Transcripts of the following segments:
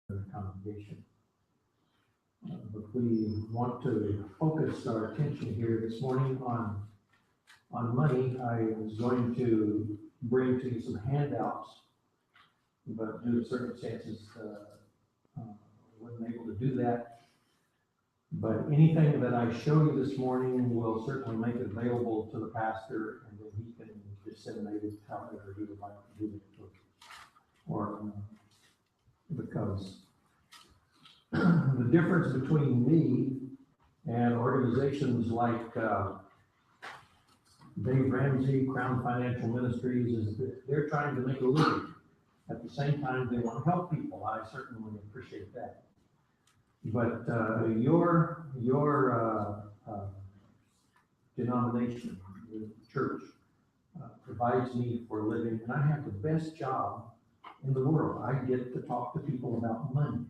in the congregation. But we want to focus our attention here this morning on money. I was going to bring to you some handouts, but due to circumstances, wasn't able to do that. But anything that I show you this morning will certainly make it available to the pastor, and then he can disseminate it however he would like to do it. Because the difference between me and organizations like Dave Ramsey, Crown Financial Ministries, is that they're trying to make a living. At the same time, they want to help people. I certainly appreciate that. But your denomination, the church, provides me for a living, and I have the best job in the world. I get to talk to people about money,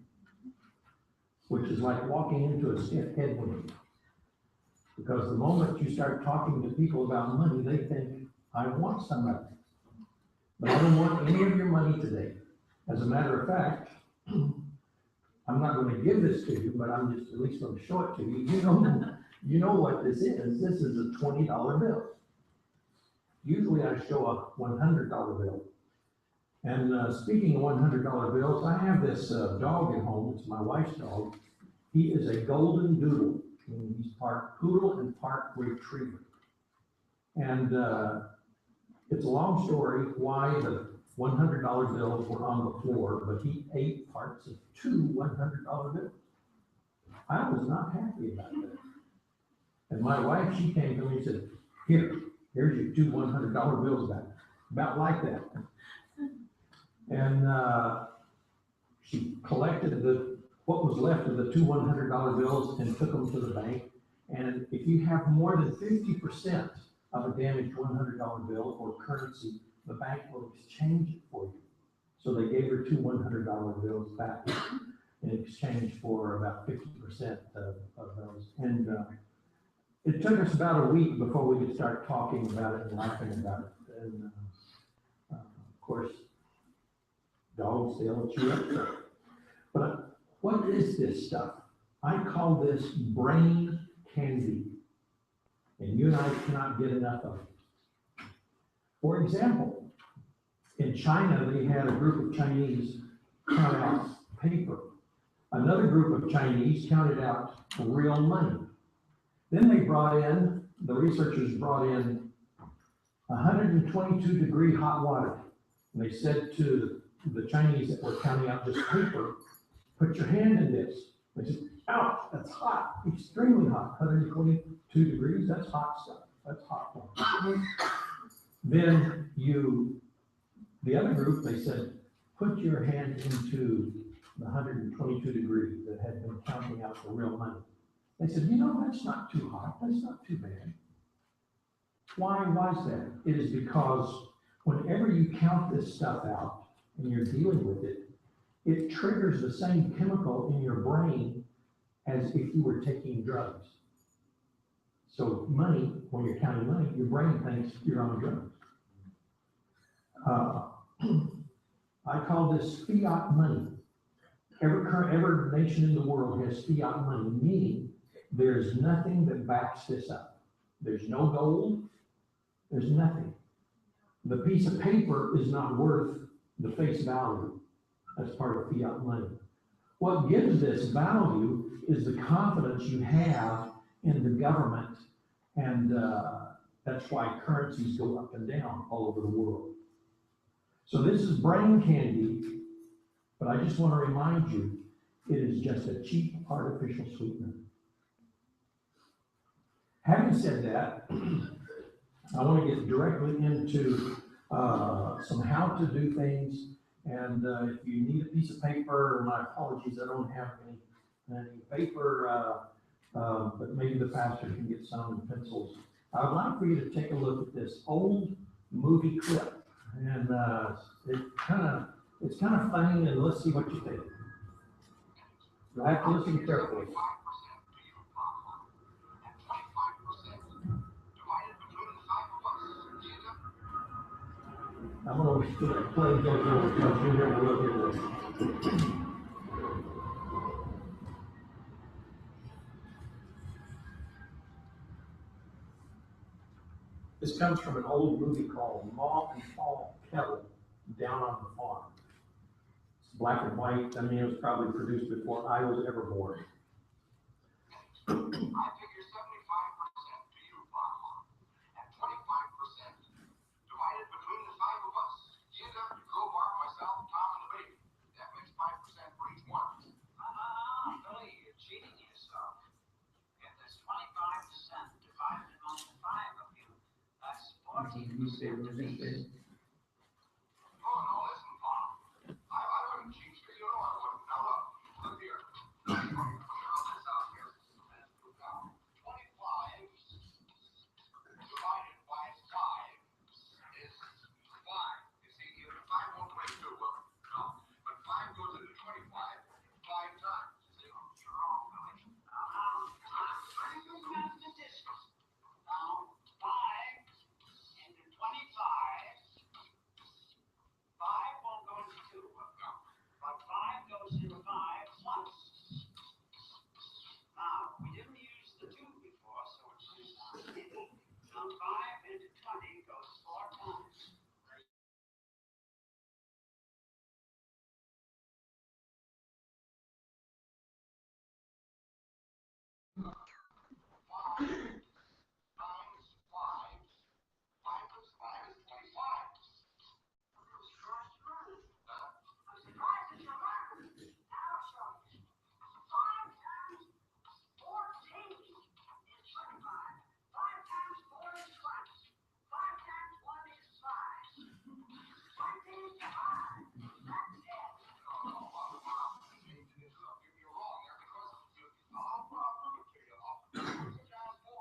which is like walking into a stiff headwind. Because the moment you start talking to people about money, they think, I want some of it. But I don't want any of your money today. As a matter of fact, I'm not going to give this to you, but I'm just at least going to show it to you. You know what this is. This is a $20 bill. Usually I show a $100 bill. And speaking of $100 bills, I have this dog at home. It's my wife's dog. He is a golden doodle. He's part poodle and part retriever. And it's a long story why the $100 bills were on the floor, but he ate parts of two $100 bills. I was not happy about that. And my wife, she came to me and said, here's your two $100 bills back. About like that. And she collected what was left of the two $100 bills and took them to the bank. And if you have more than 50% of a damaged $100 bill or currency, the bank will exchange it for you. So they gave her two $100 bills back in exchange for about 50% of those. And it took us about a week before we could start talking about it and laughing about it. And of course, dogs, they'll chew up stuff. But what is this stuff? I call this brain candy. And you and I cannot get enough of it. For example, in China, they had a group of Chinese count out paper. Another group of Chinese counted out real money. Then the researchers brought in 122-degree hot water. And they said to the Chinese that were counting out just paper, put your hand in this. They said, ouch, that's hot, extremely hot, 122 degrees, that's hot stuff, that's hot water. Then the other group, they said, put your hand into the 122 degrees that had been counting out the real money. They said, that's not too hot, that's not too bad. Why was that? It is because whenever you count this stuff out and you're dealing with it, it triggers the same chemical in your brain as if you were taking drugs. So money, when you're counting money, your brain thinks you're on drugs. I call this fiat money. Every nation in the world has fiat money, meaning there's nothing that backs this up. There's no gold, there's nothing. The piece of paper is not worth the face value. That's part of fiat money. What gives this value is the confidence you have in the government, and that's why currencies go up and down all over the world. So this is brain candy, but I just want to remind you, it is just a cheap artificial sweetener. Having said that, I want to get directly into some how to do things. And if you need a piece of paper, my apologies, I don't have any paper, but maybe the pastor can get some and pencils. I would like for you to take a look at this old movie clip. And it's kind of funny, and let's see what you think. You have to listen carefully. I'm going to play those little clips. You're going to look at this. This comes from an old movie called Ma and Paul Kettle, Down on the Farm. It's black and white. I mean, it was probably produced before I was ever born. I figure 75% to you, Bob, and 25% divided between the 5 of us. You end up to Crowbar, myself, Tom, and the baby. That makes 5% for each one. Billy, you're cheating yourself. If there's 25% divided among the 5 of you, that's 14%. Oh, no, listen, Bob. I wouldn't cheat you. You know I wouldn't. Now, look here. I'll this out here. 25 divided by 5 is 5. You see, even 5 won't break 2, will it? No. But 5 goes into 25 5 times. See, you're wrong, Billy. Now, 5 into 25. 5 won't go into 2, but 5 goes into 5 once. Now, we didn't use the 2 before, so it's just now 5 into 20 goes 4 times. Times 5. 5 plus 5 is 25. I'm surprised at your math. Now I'll show you. 5 times 14 is 25. 5 times 4 is 20. 5 times 1 is 5. 20 is 5. That's it. You're wrong there because I'll prove it to you. I'll put down 5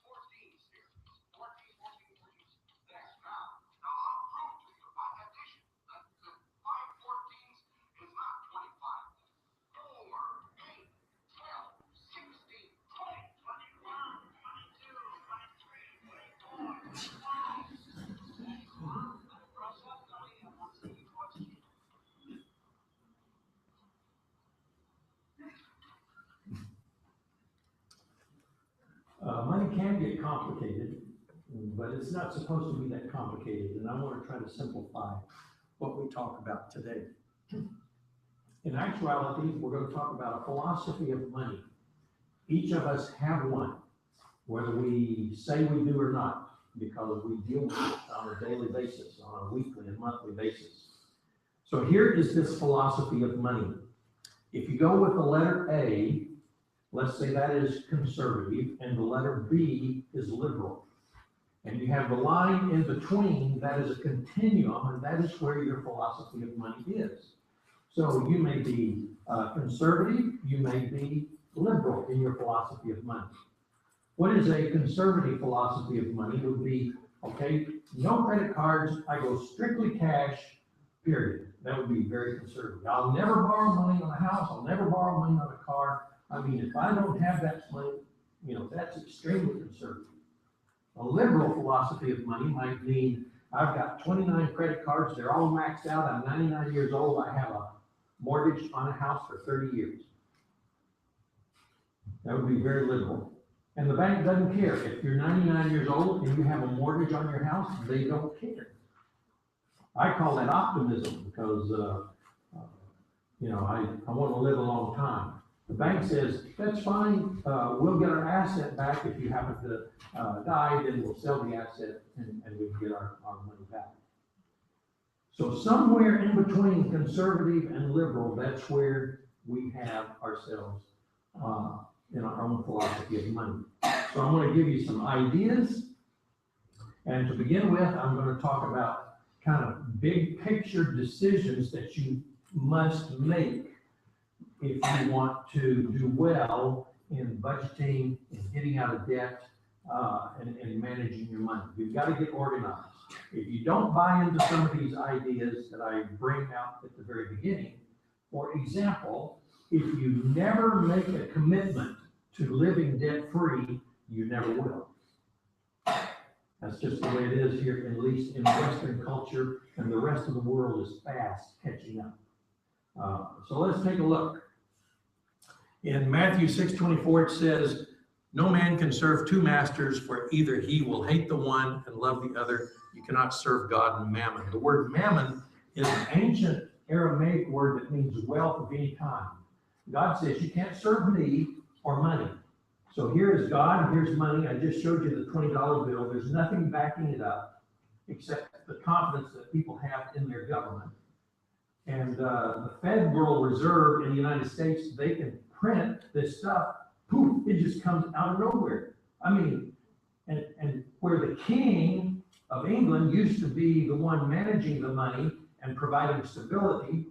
14s here. 14, 14, 14. There. Now I'll prove to you by addition that 5 14s is not 25. 4, 8, 12, 16, 20, 21, 22, 23, 24, 25. Cross up, Billy, and once you watch it. Money can get complicated, but it's not supposed to be that complicated, and I want to try to simplify what we talk about today. In actuality, we're going to talk about a philosophy of money. Each of us have one, whether we say we do or not, because we deal with it on a daily basis, on a weekly and monthly basis. So here is this philosophy of money. If you go with the letter A, let's say that is conservative, and the letter B is liberal. And you have the line in between, that is a continuum, and that is where your philosophy of money is. So you may be conservative, you may be liberal in your philosophy of money. What is a conservative philosophy of money would be, okay, no credit cards, I go strictly cash, period. That would be very conservative. I'll never borrow money on a house, I'll never borrow money on a car. I mean, if I don't have that money, that's extremely conservative. A liberal philosophy of money might mean I've got 29 credit cards, they're all maxed out, I'm 99 years old, I have a mortgage on a house for 30 years. That would be very liberal. And the bank doesn't care. If you're 99 years old and you have a mortgage on your house, they don't care. I call that optimism because, I want to live a long time. The bank says, that's fine, we'll get our asset back. If you happen to die, then we'll sell the asset and we can get our money back. So somewhere in between conservative and liberal, that's where we have ourselves in our own philosophy of money. So I'm going to give you some ideas. And to begin with, I'm going to talk about kind of big picture decisions that you must make if you want to do well in budgeting and getting out of debt and managing your money. You've got to get organized. If you don't buy into some of these ideas that I bring out at the very beginning, for example, if you never make a commitment to living debt-free, you never will. That's just the way it is here, at least in Western culture, and the rest of the world is fast catching up. So let's take a look. In Matthew 6:24, it says, No man can serve two masters, for either he will hate the one and love the other. You cannot serve God and mammon. The word mammon is an ancient Aramaic word that means wealth of any kind. God says you can't serve me or money. So here is God, and here's money. I just showed you the $20 bill. There's nothing backing it up except the confidence that people have in their government. And the Federal Reserve in the United States, they can print this stuff. Poof, it just comes out of nowhere. I mean, and where the King of England used to be the one managing the money and providing stability,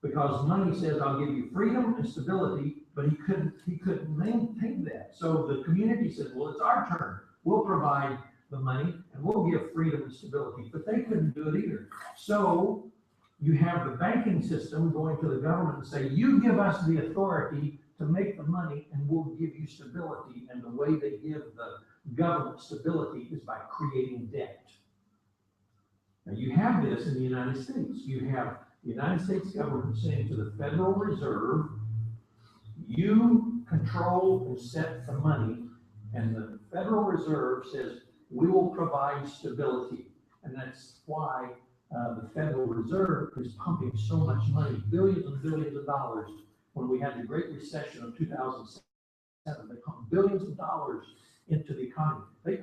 because money says, I'll give you freedom and stability, but he couldn't maintain that. So the community said, well, it's our turn. We'll provide the money and we'll give freedom and stability, but they couldn't do it either. So you have the banking system going to the government and say, you give us the authority to make the money and we'll give you stability. And the way they give the government stability is by creating debt. Now you have this in the United States. You have the United States government saying to the Federal Reserve, you control and set the money, and the Federal Reserve says, we will provide stability. And that's why the Federal Reserve is pumping so much money, billions and billions of dollars. When we had the Great Recession of 2007, they pumped billions of dollars into the economy. They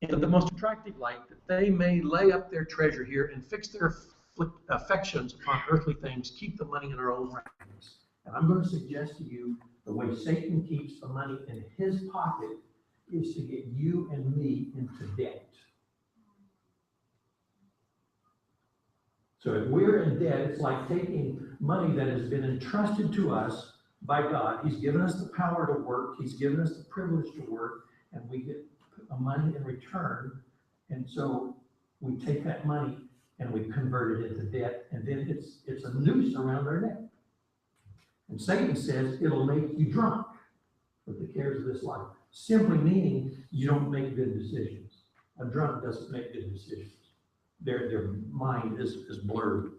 in the most attractive light, that they may lay up their treasure here and fix their affections upon earthly things, keep the money in their own ranks. And I'm going to suggest to you the way Satan keeps the money in his pocket is to get you and me into debt. So if we're in debt, it's like taking money that has been entrusted to us by God. He's given us the power to work. He's given us the privilege to work, and we get money in return. And so we take that money and we convert it into debt, and then it's a noose around our neck. And Satan says it'll make you drunk with the cares of this life, simply meaning you don't make good decisions. A drunk doesn't make good decisions. Their mind is blurred.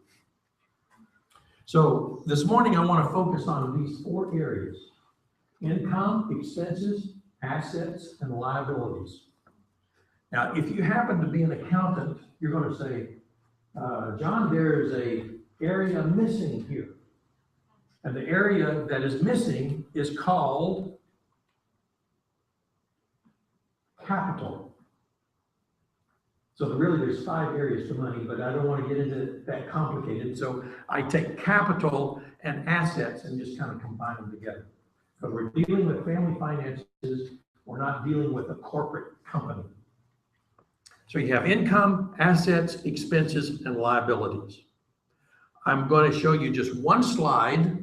So this morning I want to focus on these 4 areas: income, expenses, assets, and liabilities. Now, if you happen to be an accountant, you're going to say, John, there's an area missing here. And the area that is missing is called capital. So really there's 5 areas to money, but I don't want to get into that complicated. So I take capital and assets and just kind of combine them together. Because we're dealing with family finances, we're not dealing with a corporate company. So you have income, assets, expenses, and liabilities. I'm going to show you just one slide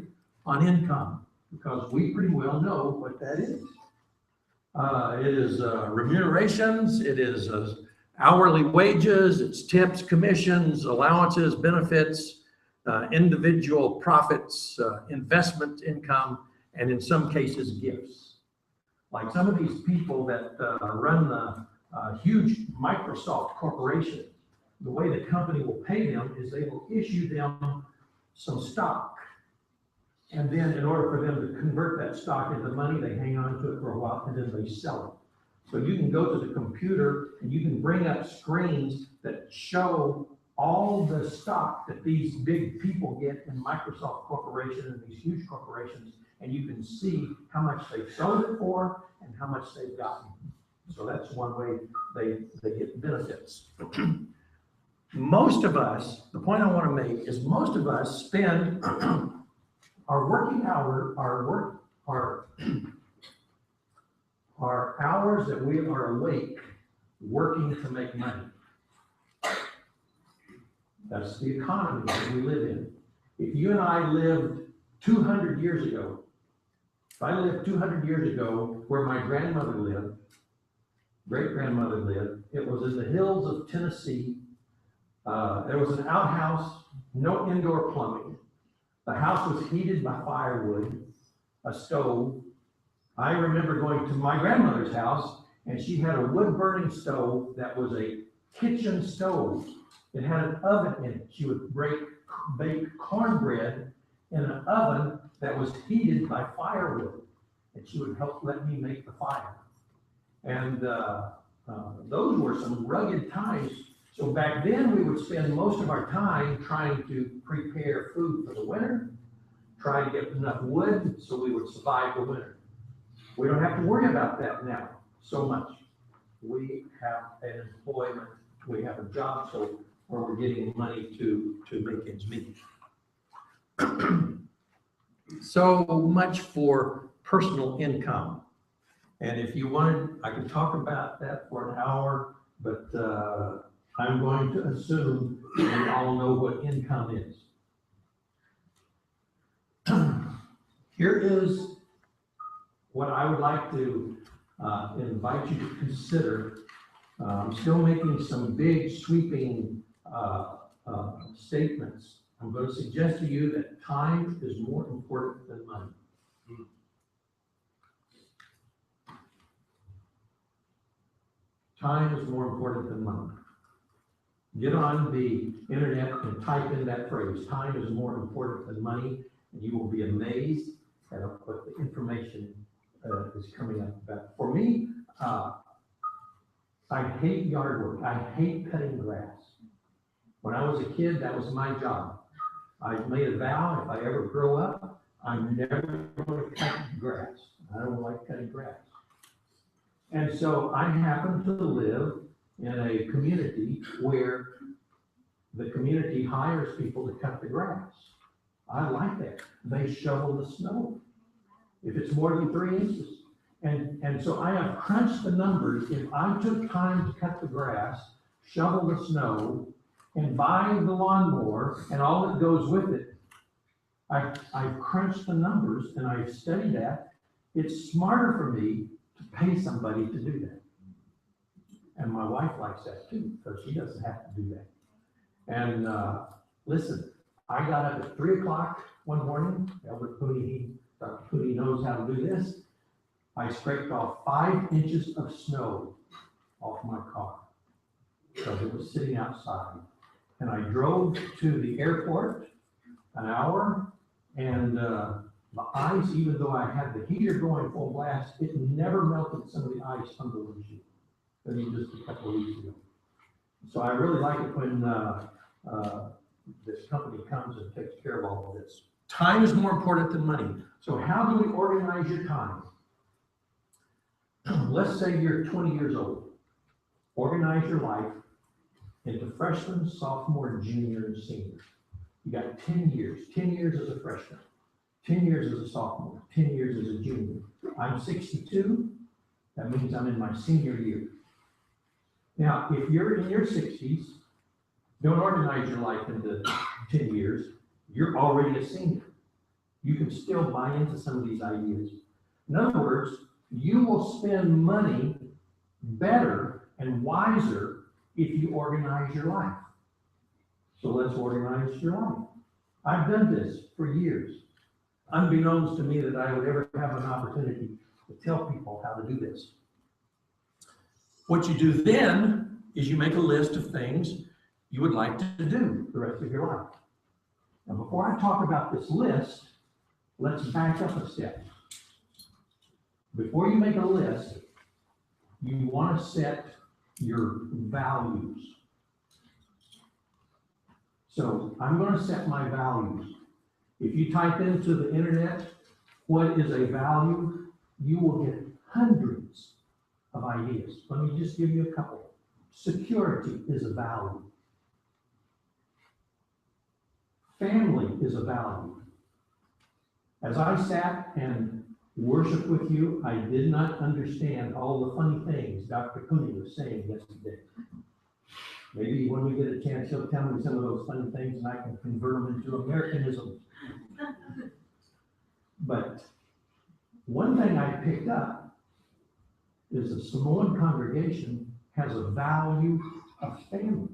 on income, because we pretty well know what that is. It is remunerations, it is hourly wages, it's tips, commissions, allowances, benefits, individual profits, investment income, and in some cases, gifts. Like some of these people that run the huge Microsoft corporation, the way the company will pay them is they will issue them some stock. And then in order for them to convert that stock into money, they hang on to it for a while and then they sell it. So you can go to the computer and you can bring up screens that show all the stock that these big people get in Microsoft Corporation and these huge corporations, and you can see how much they've sold it for and how much they've gotten. So that's one way they get benefits. Most of us, the point I want to make is most of us spend our working hour, our hours that we are awake working to make money. That's the economy that we live in. If you and I lived 200 years ago, if I lived 200 years ago where my grandmother lived, great-grandmother lived, it was in the hills of Tennessee. There was an outhouse, no indoor plumbing. The house was heated by firewood, a stove. I remember going to my grandmother's house, and she had a wood-burning stove that was a kitchen stove. It had an oven in it. She would bake cornbread in an oven that was heated by firewood, and she would help let me make the fire. And those were some rugged times. So back then, we would spend most of our time trying to prepare food for the winter, try to get enough wood so we would survive the winter. We don't have to worry about that now so much. We have an employment, we have a job, so where we're getting money to make ends meet. So much for personal income. And if you wanted, I could talk about that for an hour, but I'm going to assume we all know what income is. Here is what I would like to invite you to consider. I'm still making some big sweeping statements. I'm going to suggest to you that time is more important than money. Time is more important than money. Get on the internet and type in that phrase, time is more important than money, and you will be amazed at what the information is coming up about. For me, I hate yard work. I hate cutting grass. When I was a kid, that was my job. I made a vow, if I ever grow up, I'm never going to cut grass. I don't like cutting grass. And so I happen to live in a community where the community hires people to cut the grass. I like that. They shovel the snow if it's more than 3 inches. And so I have crunched the numbers. If I took time to cut the grass, shovel the snow, and buy the lawnmower and all that goes with it, I've crunched the numbers and I've studied that. It's smarter for me to pay somebody to do that. And my wife likes that too, because she doesn't have to do that. And listen, I got up at 3 o'clock one morning. Elder Cooney, Dr. Cooney knows how to do this. I scraped off 5 inches of snow off my car because it was sitting outside. And I drove to the airport an hour, and the ice, even though I had the heater going full blast, it never melted some of the ice from the windshield. I mean, just a couple of weeks ago. So I really like it when this company comes and takes care of all of this. Time is more important than money. So how do we organize your time? Let's say you're 20 years old. Organize your life into freshman, sophomore, junior, and senior. You got 10 years. 10 years as a freshman, 10 years as a sophomore, 10 years as a junior. I'm 62. That means I'm in my senior year. Now, if you're in your 60s, don't organize your life into 10 years. You're already a senior. You can still buy into some of these ideas. In other words, you will spend money better and wiser if you organize your life. So let's organize your life. I've done this for years, unbeknownst to me that I would ever have an opportunity to tell people how to do this. What you do then is you make a list of things you would like to do the rest of your life. Now, before I talk about this list, let's back up a step. Before you make a list, you want to set your values. So I'm going to set my values. If you type into the internet, what is a value, you will get hundreds of ideas. Let me just give you a couple. Security is a value. Family is a value. As I sat and worshiped with you, I did not understand all the funny things Dr. Cooney was saying yesterday. Maybe when we get a chance, he'll tell me some of those funny things and I can convert them into Americanism. But one thing I picked up is the Samoan congregation has a value of family.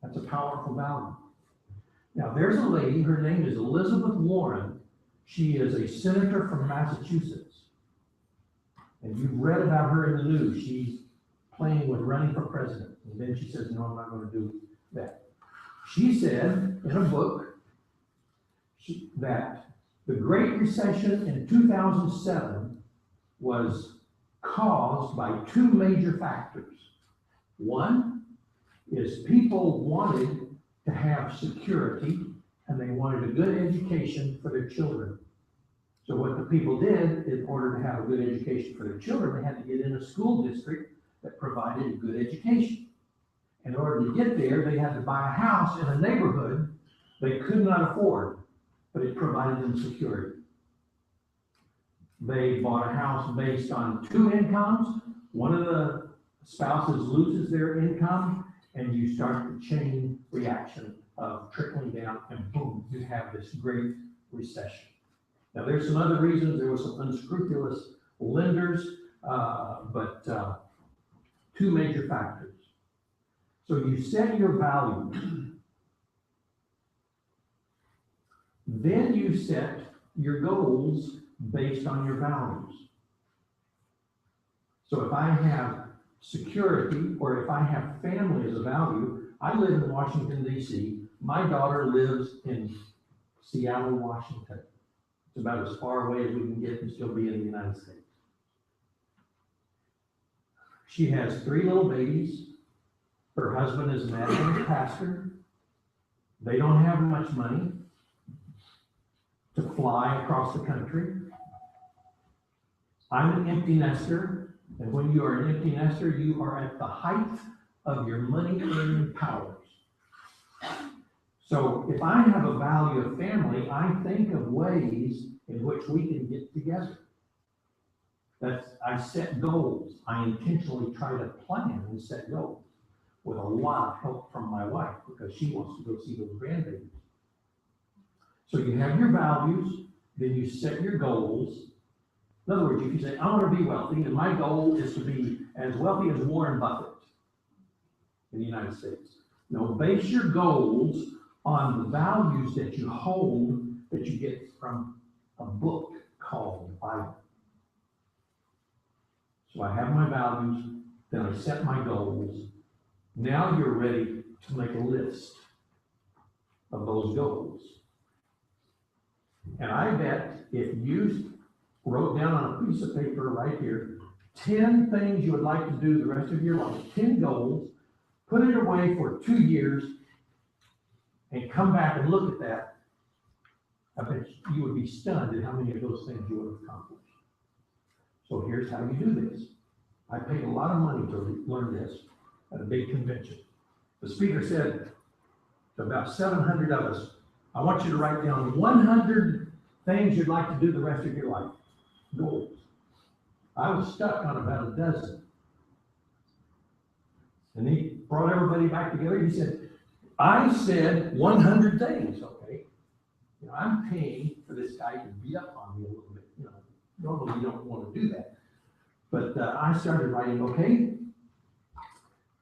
That's a powerful value. Now, there's a lady, her name is Elizabeth Warren. She is a senator from Massachusetts. And you've read about her in the news. She's playing with running for president. And then she says, no, I'm not going to do that. She said in a book that the Great Recession in 2007 was caused by 2 major factors. One is people wanted to have security and they wanted a good education for their children. So what the people did, in order to have a good education for their children, they had to get in a school district that provided a good education. In order to get there, they had to buy a house in a neighborhood they could not afford, but it provided them security. They bought a house based on 2 incomes. One of the spouses loses their income, and you start the chain reaction of trickling down, and boom, you have this great recession. Now, there's some other reasons. There were some unscrupulous lenders, but 2 major factors. So you set your values. Then you set your goals based on your values. So if I have security, or if I have family as a value, I live in Washington, D.C. My daughter lives in Seattle, Washington. It's about as far away as we can get and still be in the United States. She has 3 little babies. Her husband is an Adventist pastor. They don't have much money to fly across the country. I'm an empty nester. And when you are an empty nester, you are at the height of your money earning powers. So if I have a value of family, I think of ways in which we can get together. I set goals. I intentionally try to plan and set goals with a lot of help from my wife because she wants to go see those grandbabies. So you have your values, then you set your goals. In other words, if you say, I want to be wealthy, and my goal is to be as wealthy as Warren Buffett in the United States. No, base your goals on the values that you hold that you get from a book called the Bible. So I have my values, then I set my goals. Now you're ready to make a list of those goals. And I bet if you wrote down on a piece of paper right here, 10 things you would like to do the rest of your life, 10 goals, put it away for 2 years, and come back and look at that, I bet you would be stunned at how many of those things you would have accomplished. So here's how you do this. I paid a lot of money to learn this at a big convention. The speaker said to about 700 of us, I want you to write down 100 things you'd like to do the rest of your life, goals. I was stuck on about a dozen. And he brought everybody back together. He said, I said 100 things, okay? You know, I'm paying for this guy to beat up on me a little bit. You know, normally you don't want to do that. But I started writing, okay?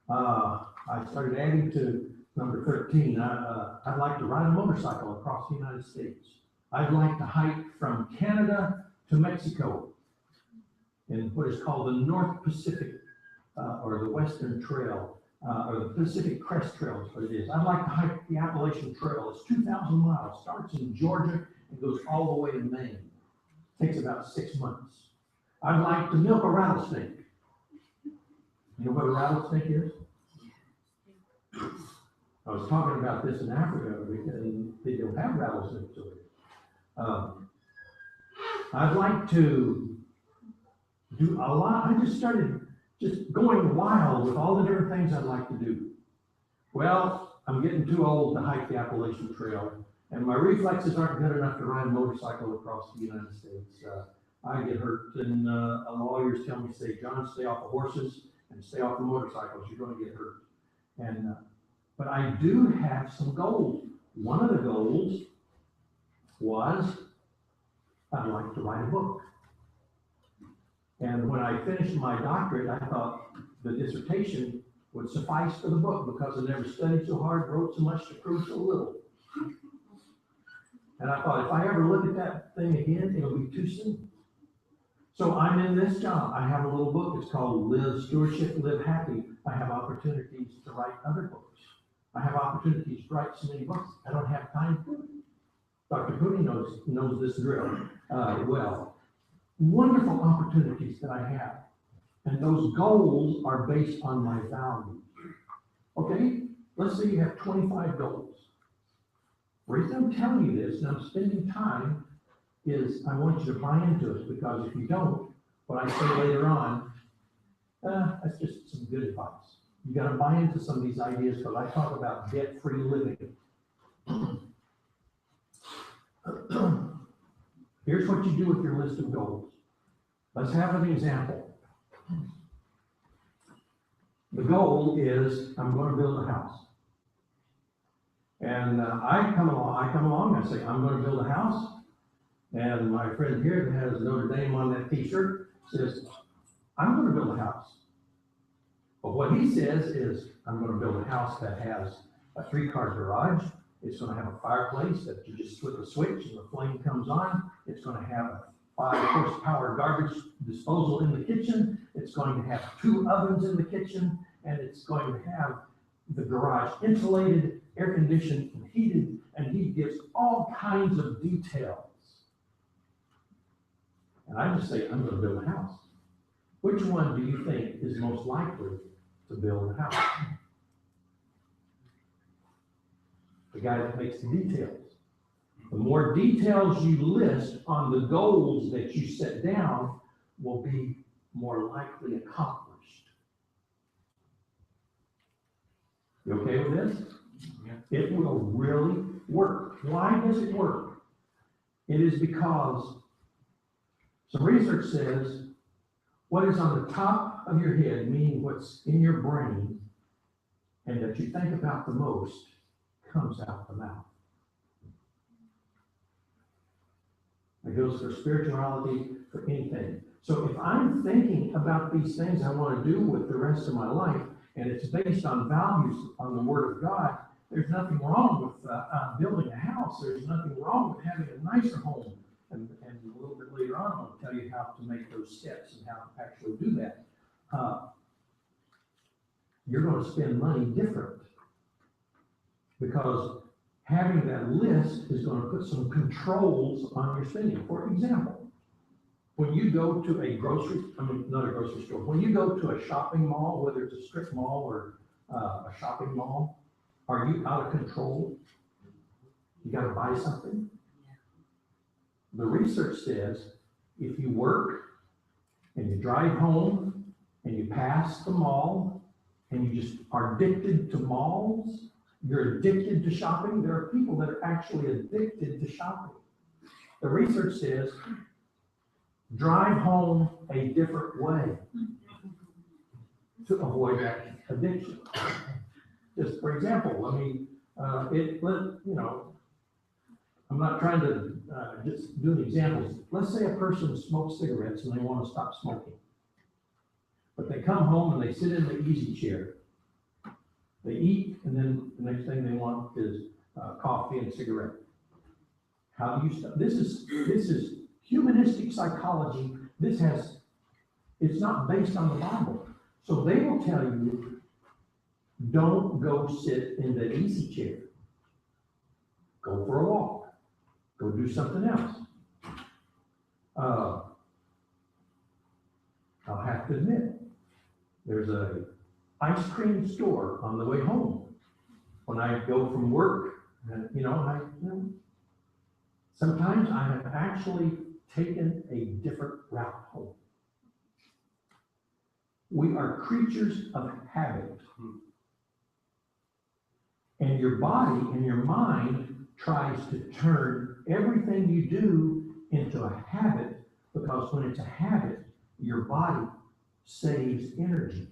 I started adding to number 13. I'd like to ride a motorcycle across the United States. I'd like to hike from Canada to Mexico in what is called the North Pacific or the Western Trail or the Pacific Crest Trail is what it is. I'd like to hike the Appalachian Trail. It's 2,000 miles, starts in Georgia and goes all the way to Maine. Takes about 6 months. I'd like to milk a rattlesnake. You know what a rattlesnake is? I was talking about this in Africa, and they don't have rattlesnakes over here. I'd like to do a lot. I just started just going wild with all the different things I'd like to do. Well, I'm getting too old to hike the Appalachian Trail, and my reflexes aren't good enough to ride a motorcycle across the United States. I get hurt, and lawyers tell me, say, John, stay off the horses and stay off the motorcycles. You're going to get hurt. And but I do have some goals. One of the goals was I'd like to write a book. And when I finished my doctorate, I thought the dissertation would suffice for the book because I never studied so hard, wrote so much to prove so little. And I thought if I ever look at that thing again, it'll be too soon. So I'm in this job. I have a little book. It's called Live Stewardship, Live Happy. I have opportunities to write other books. I have opportunities to write so many books. I don't have time for it. Dr. Cooney knows this drill well. Wonderful opportunities that I have. And those goals are based on my values. Okay, let's say you have 25 goals. The reason I'm telling you this, and I'm spending time, is I want you to buy into it, because if you don't, what I say later on, that's just some good advice. You got to buy into some of these ideas, because I talk about debt-free living. Here's what you do with your list of goals. Let's have an example. The goal is, I'm going to build a house. And I come along, I say, I'm going to build a house. And my friend here that has Notre Dame on that t-shirt says, I'm going to build a house. But what he says is, I'm going to build a house that has a 3-car garage. It's going to have a fireplace that you just flip a switch and the flame comes on. It's going to have a 5-horsepower garbage disposal in the kitchen. It's going to have 2 ovens in the kitchen, and it's going to have the garage insulated, air conditioned, and heated, and he gives all kinds of details. And I just say, I'm going to build a house. Which one do you think is most likely to build a house? The guy that makes the details. The more details you list on the goals that you set down will be more likely accomplished. You okay with this? Yeah. It will really work. Why does it work? It is because some research says what is on the top of your head, meaning what's in your brain, and that you think about the most, comes out the mouth. It goes for spirituality, for anything. So if I'm thinking about these things I want to do with the rest of my life, and it's based on values on the Word of God, there's nothing wrong with building a house. There's nothing wrong with having a nicer home. And a little bit later on, I'll tell you how to make those steps and how to actually do that. You're going to spend money different, because having that list is going to put some controls on your spending. For example, when you go to not a grocery store, when you go to a shopping mall, whether it's a strip mall or a shopping mall, are you out of control? You got to buy something? The research says if you work and you drive home and you pass the mall and you just are addicted to malls, you're addicted to shopping. There are people that are actually addicted to shopping. The research says drive home a different way to avoid that addiction. Just for example, I'm not trying to just do examples. Let's say a person smokes cigarettes and they want to stop smoking. But they come home and they sit in the easy chair. They eat, and then the next thing they want is coffee and cigarette. How do you stop? This is humanistic psychology. It's not based on the Bible. So they will tell you, don't go sit in the easy chair. Go for a walk. Go do something else. I'll have to admit, there's a ice cream store on the way home. When I go from work, and sometimes I have actually taken a different route home. We are creatures of habit. And your body and your mind tries to turn everything you do into a habit, because when it's a habit, your body saves energy.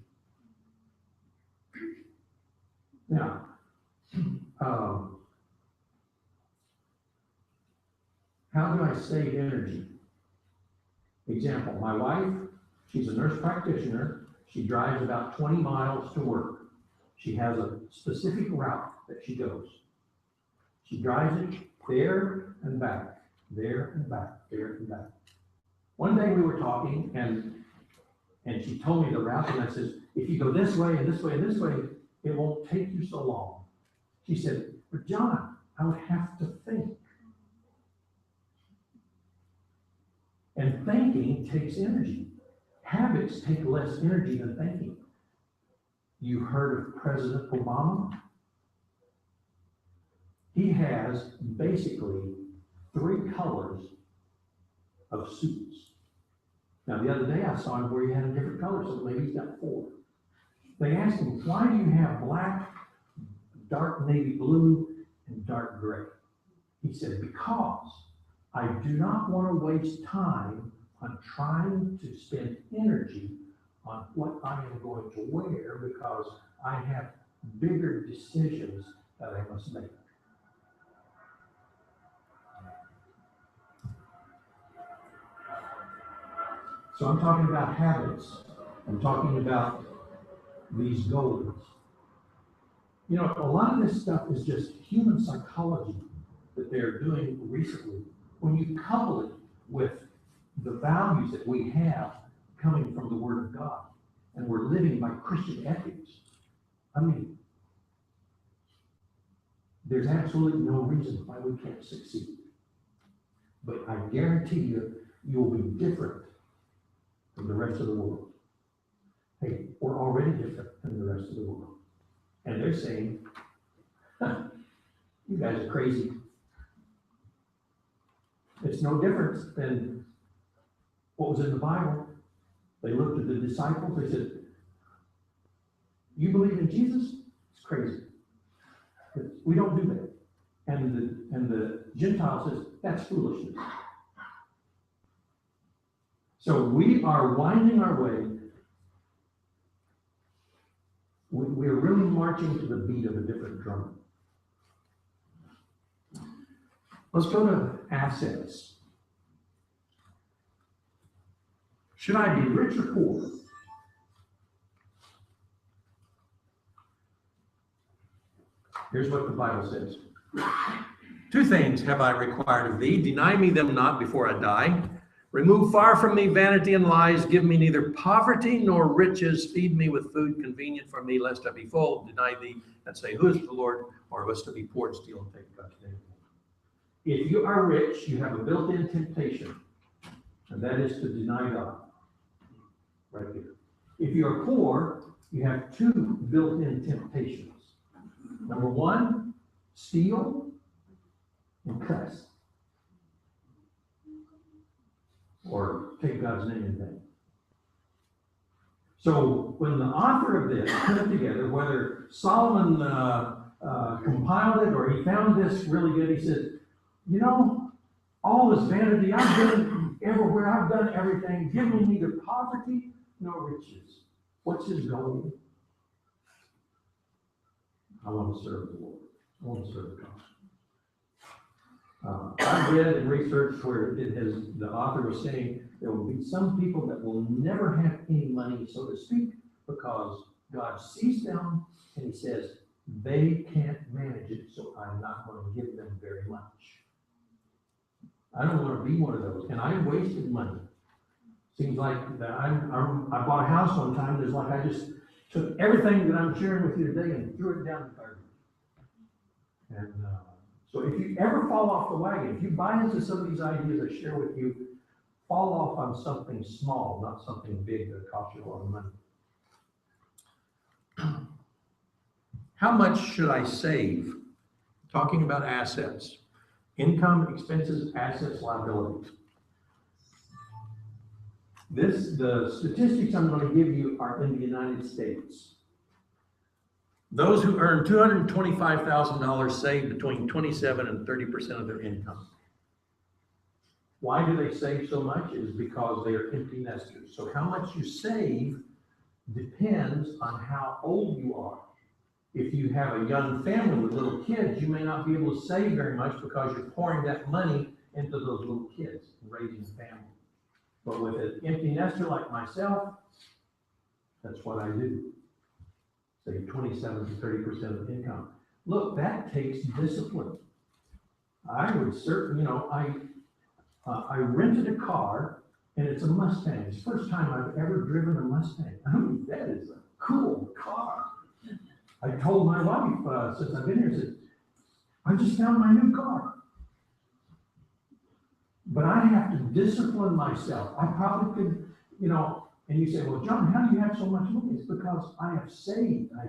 Now, how do I save energy? Example, my wife, she's a nurse practitioner. She drives about 20 miles to work. She has a specific route that she goes. She drives it there and back, there and back, there and back. One day we were talking, and she told me the route, and I said, if you go this way and this way and this way, it won't take you so long. She said, but John, I would have to think. And thinking takes energy. Habits take less energy than thinking. You heard of President Obama? He has basically 3 colors of suits. Now, the other day I saw him where he had a different color, so maybe he's got 4. They asked him, why do you have black, dark navy blue, and dark gray? He said, because I do not want to waste time on trying to spend energy on what I am going to wear, because I have bigger decisions that I must make. So I'm talking about habits. I'm talking about these goals. A lot of this stuff is just human psychology that they're doing recently. When you couple it with the values that we have coming from the Word of God, and we're living by Christian ethics, there's absolutely no reason why we can't succeed. But I guarantee you'll be different from the rest of the world. Hey, we're already different than the rest of the world. And they're saying, you guys are crazy. It's no difference than what was in the Bible. They looked at the disciples, they said, you believe in Jesus? It's crazy. We don't do that. And the Gentile says, that's foolishness. So we are winding our way. We're really marching to the beat of a different drum. Let's go to assets. Should I be rich or poor? Here's what the Bible says. 2 things have I required of thee. Deny me them not before I die. Remove far from me vanity and lies. Give me neither poverty nor riches. Feed me with food convenient for me, lest I be full, deny thee, and say, who is the Lord? Or lest I be poor and steal and take God's name. If you are rich, you have a built-in temptation, and that is to deny God. Right here. If you are poor, you have 2 built-in temptations. Number 1, steal and cuss. Or take God's name in vain. So when the author of this put it together, whether Solomon compiled it or he found this really good, he said, you know, all is vanity. I've been everywhere. I've done everything. Give me neither poverty nor riches. What's his goal? I want to serve the Lord. I want to serve God. I read and researched where the author was saying there will be some people that will never have any money, so to speak, because God sees them and he says, they can't manage it, so I'm not going to give them very much. I don't want to be one of those, and I wasted money. Seems like that I bought a house one time, and it's like I just took everything that I'm sharing with you today and threw it down the garbage. And so if you ever fall off the wagon, if you buy into some of these ideas I share with you, fall off on something small, not something big that costs you a lot of money. How much should I save? Talking about assets. Income, expenses, assets, liabilities. The statistics I'm going to give you are in the United States. Those who earn $225,000 save between 27 and 30% of their income. Why do they save so much? Is because they are empty nesters. So how much you save depends on how old you are. If you have a young family with little kids, you may not be able to save very much because you're pouring that money into those little kids and raising a family. But with an empty nester like myself, that's what I do. Say 27 to 30% of income. Look, that takes discipline. I would certainly, I rented a car, and it's a Mustang. It's the first time I've ever driven a Mustang. I mean, that is a cool car. I told my wife, since I've been here, I said, I just found my new car. But I have to discipline myself. I probably could, and you say, well, John, how do you have so much money? It's because I have saved, I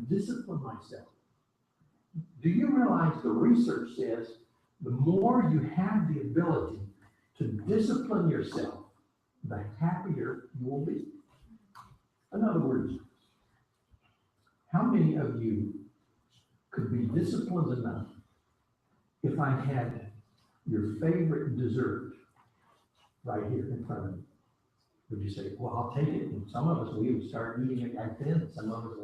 discipline myself. Do you realize the research says the more you have the ability to discipline yourself, the happier you will be? In other words, how many of you could be disciplined enough if I had your favorite dessert right here in front of you? Would you say, well, I'll take it? And some of us, we would start eating it right then. Some of us,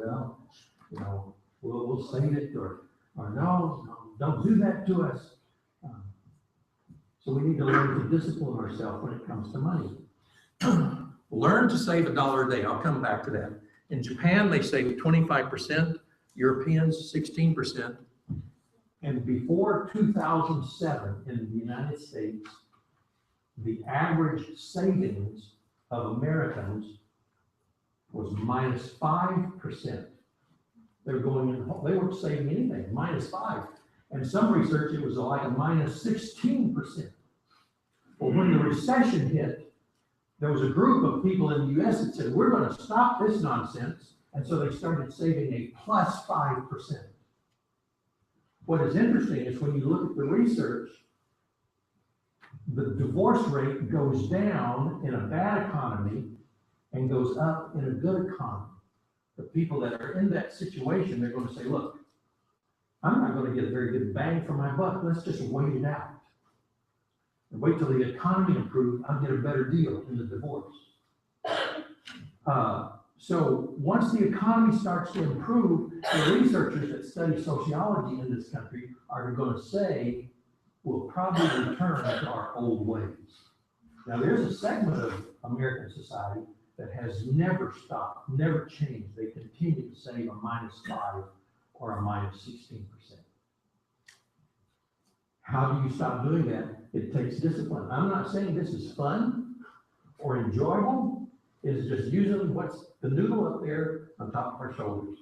well, we'll save it, or no, don't do that to us. So we need to learn to discipline ourselves when it comes to money. Learn to save $1 a day. I'll come back to that. In Japan, they save 25%, Europeans 16%. And before 2007 in the United States, the average savings of Americans was minus 5%. They weren't saving anything, minus 5%. And some research, it was like a minus 16%. Well, when the recession hit, there was a group of people in the U.S. that said, we're going to stop this nonsense. And so they started saving a plus 5%. What is interesting is when you look at the research, the divorce rate goes down in a bad economy and goes up in a good economy, the people that are in that situation, they're gonna say, look, I'm not gonna get a very good bang for my buck, let's just wait it out. And wait till the economy improves, I'll get a better deal in the divorce. So once the economy starts to improve, the researchers that study sociology in this country are gonna say, we'll probably return to our old ways. Now, there's a segment of American society that has never stopped, never changed. They continue to save a -5 or a -16%. How do you stop doing that? It takes discipline. I'm not saying this is fun or enjoyable. It's just using what's the noodle up there on top of our shoulders.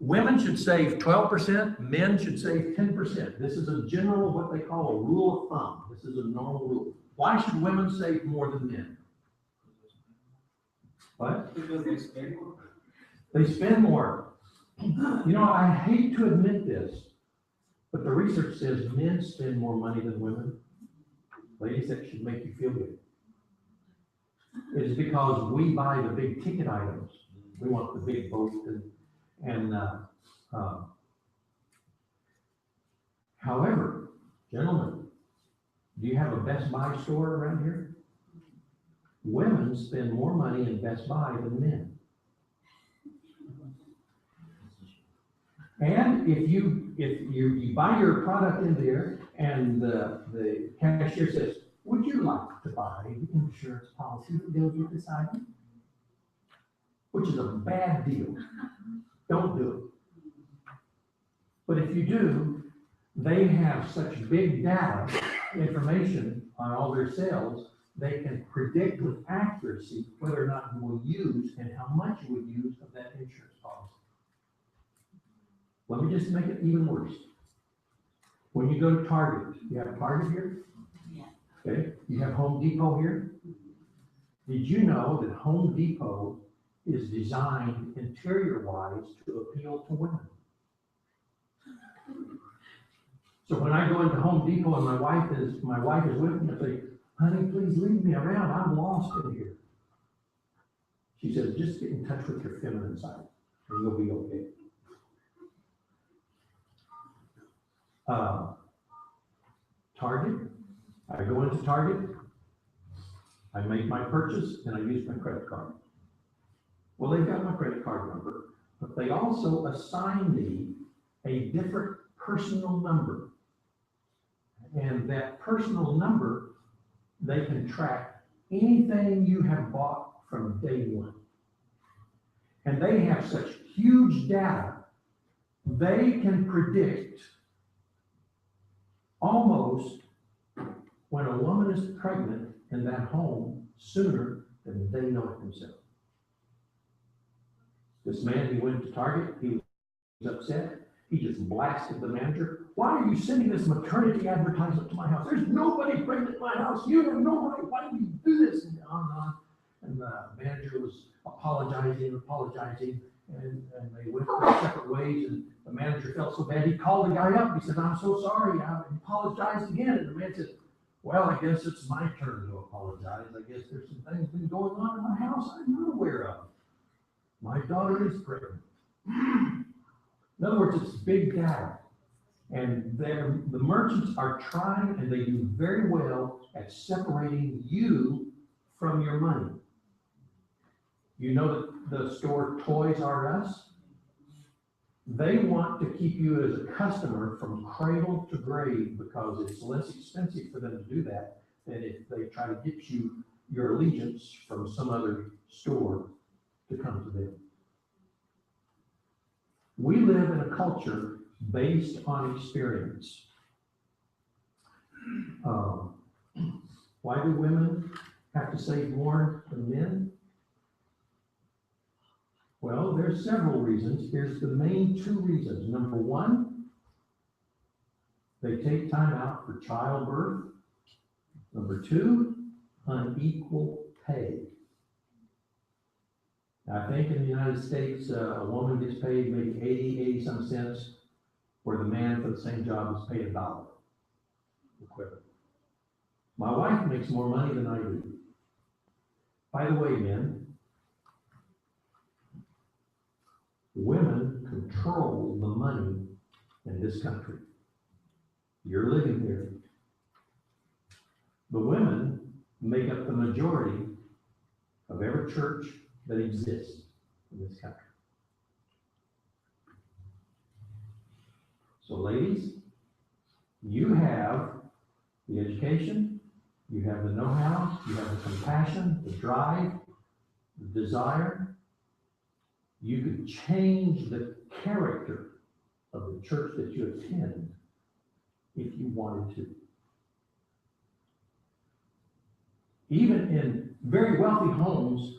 Women should save 12%, men should save 10%. This is a general, what they call a rule of thumb. This is a normal rule. Why should women save more than men? What? Because they spend more. They spend more. You know, I hate to admit this, but the research says men spend more money than women. Ladies, that should make you feel good. It is because we buy the big ticket items. We want the big boat and however, gentlemen, do you have a Best Buy store around here? Women spend more money in Best Buy than men. And if you buy your product in there and the cashier says, would you like to buy the insurance policy that goes with this item? Which is a bad deal. Don't do it. But if you do, they have such big data information on all their sales, they can predict with accuracy whether or not you will use and how much you would use of that insurance policy. Let me just make it even worse. When you go to Target, you have Target here? Yeah. Okay, you have Home Depot here? Did you know that Home Depot is designed interior-wise to appeal to women? So when I go into Home Depot and my wife is with me, I say, honey, please leave me around, I'm lost in here. She says, just get in touch with your feminine side and you'll be okay. Target, I go into Target, I make my purchase and I use my credit card. Well, they've got my credit card number, but they also assign me a different personal number. And that personal number, they can track anything you have bought from day one. And they have such huge data, they can predict almost when a woman is pregnant in that home sooner than they know it themselves. This man, he went to Target, he was upset, he just blasted the manager. Why are you sending this maternity advertisement to my house? There's nobody pregnant in my house. You have no right. Why do you do this? And on and on. And the manager was apologizing, and they went their separate ways, and the manager felt so bad. He called the guy up. He said, I'm so sorry. I apologized again. And the man said, well, I guess it's my turn to apologize. I guess there's some things been going on in my house I'm not aware of. My daughter is pregnant. In other words, it's big data. And the merchants are trying, and they do very well at separating you from your money. You know that the store Toys R Us? They want to keep you as a customer from cradle to grave because it's less expensive for them to do that than if they try to get you your allegiance from some other store to come to them. We live in a culture based on experience. Why do women have to save more than men? Well, there's several reasons. Here's the main two reasons. Number one, they take time out for childbirth. Number two, unequal pay. I think in the United States, a woman gets paid maybe 80 some cents, where the man for the same job is paid $1 equivalent. My wife makes more money than I do. By the way, men, women control the money in this country. You're living here. The women make up the majority of every church that exists in this country. So ladies, you have the education, you have the know-how, you have the compassion, the drive, the desire. You could change the character of the church that you attend if you wanted to. Even in very wealthy homes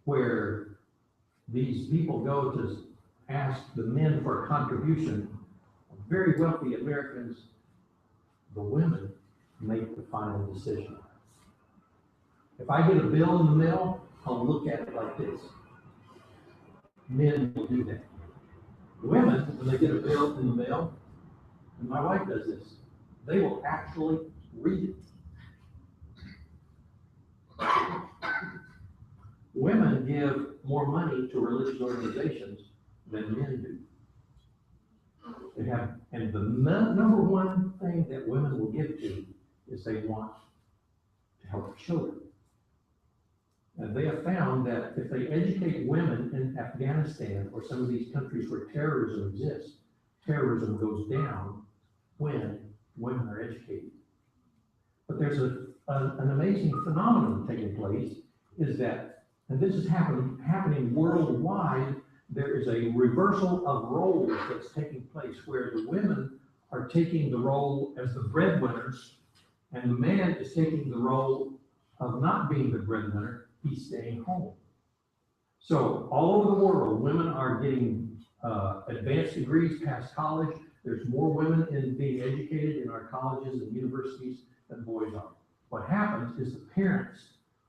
where these people go to ask the men for a contribution, very wealthy Americans, the women make the final decision. If I get a bill in the mail, I'll look at it like this. Men will do that. Women, when they get a bill in the mail, and my wife does this, they will actually read it. Women give more money to religious organizations than men do. They have, and the number one thing that women will give to is they want to help children. And they have found that if they educate women in Afghanistan or some of these countries where terrorism exists, terrorism goes down when women are educated. But there's an amazing phenomenon taking place is that, and this is happening worldwide, there is a reversal of roles that's taking place where the women are taking the role as the breadwinners and the man is taking the role of not being the breadwinner, he's staying home. So all over the world, women are getting advanced degrees past college. There's more women in being educated in our colleges and universities than boys are. What happens is the parents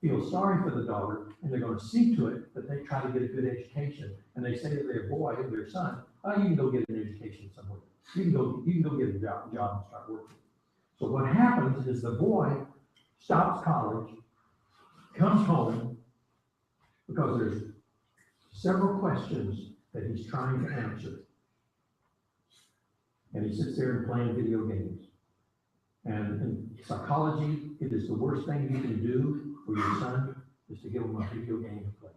feel sorry for the daughter, and they're going to see to it that they try to get a good education. And they say to their boy or their son, "Oh, you can go get an education somewhere. You can go get a job and start working." So what happens is the boy stops college, comes home, because there's several questions that he's trying to answer. And he sits there and playing video games. And in psychology, it is the worst thing you can do for your son is to give him a video game to play.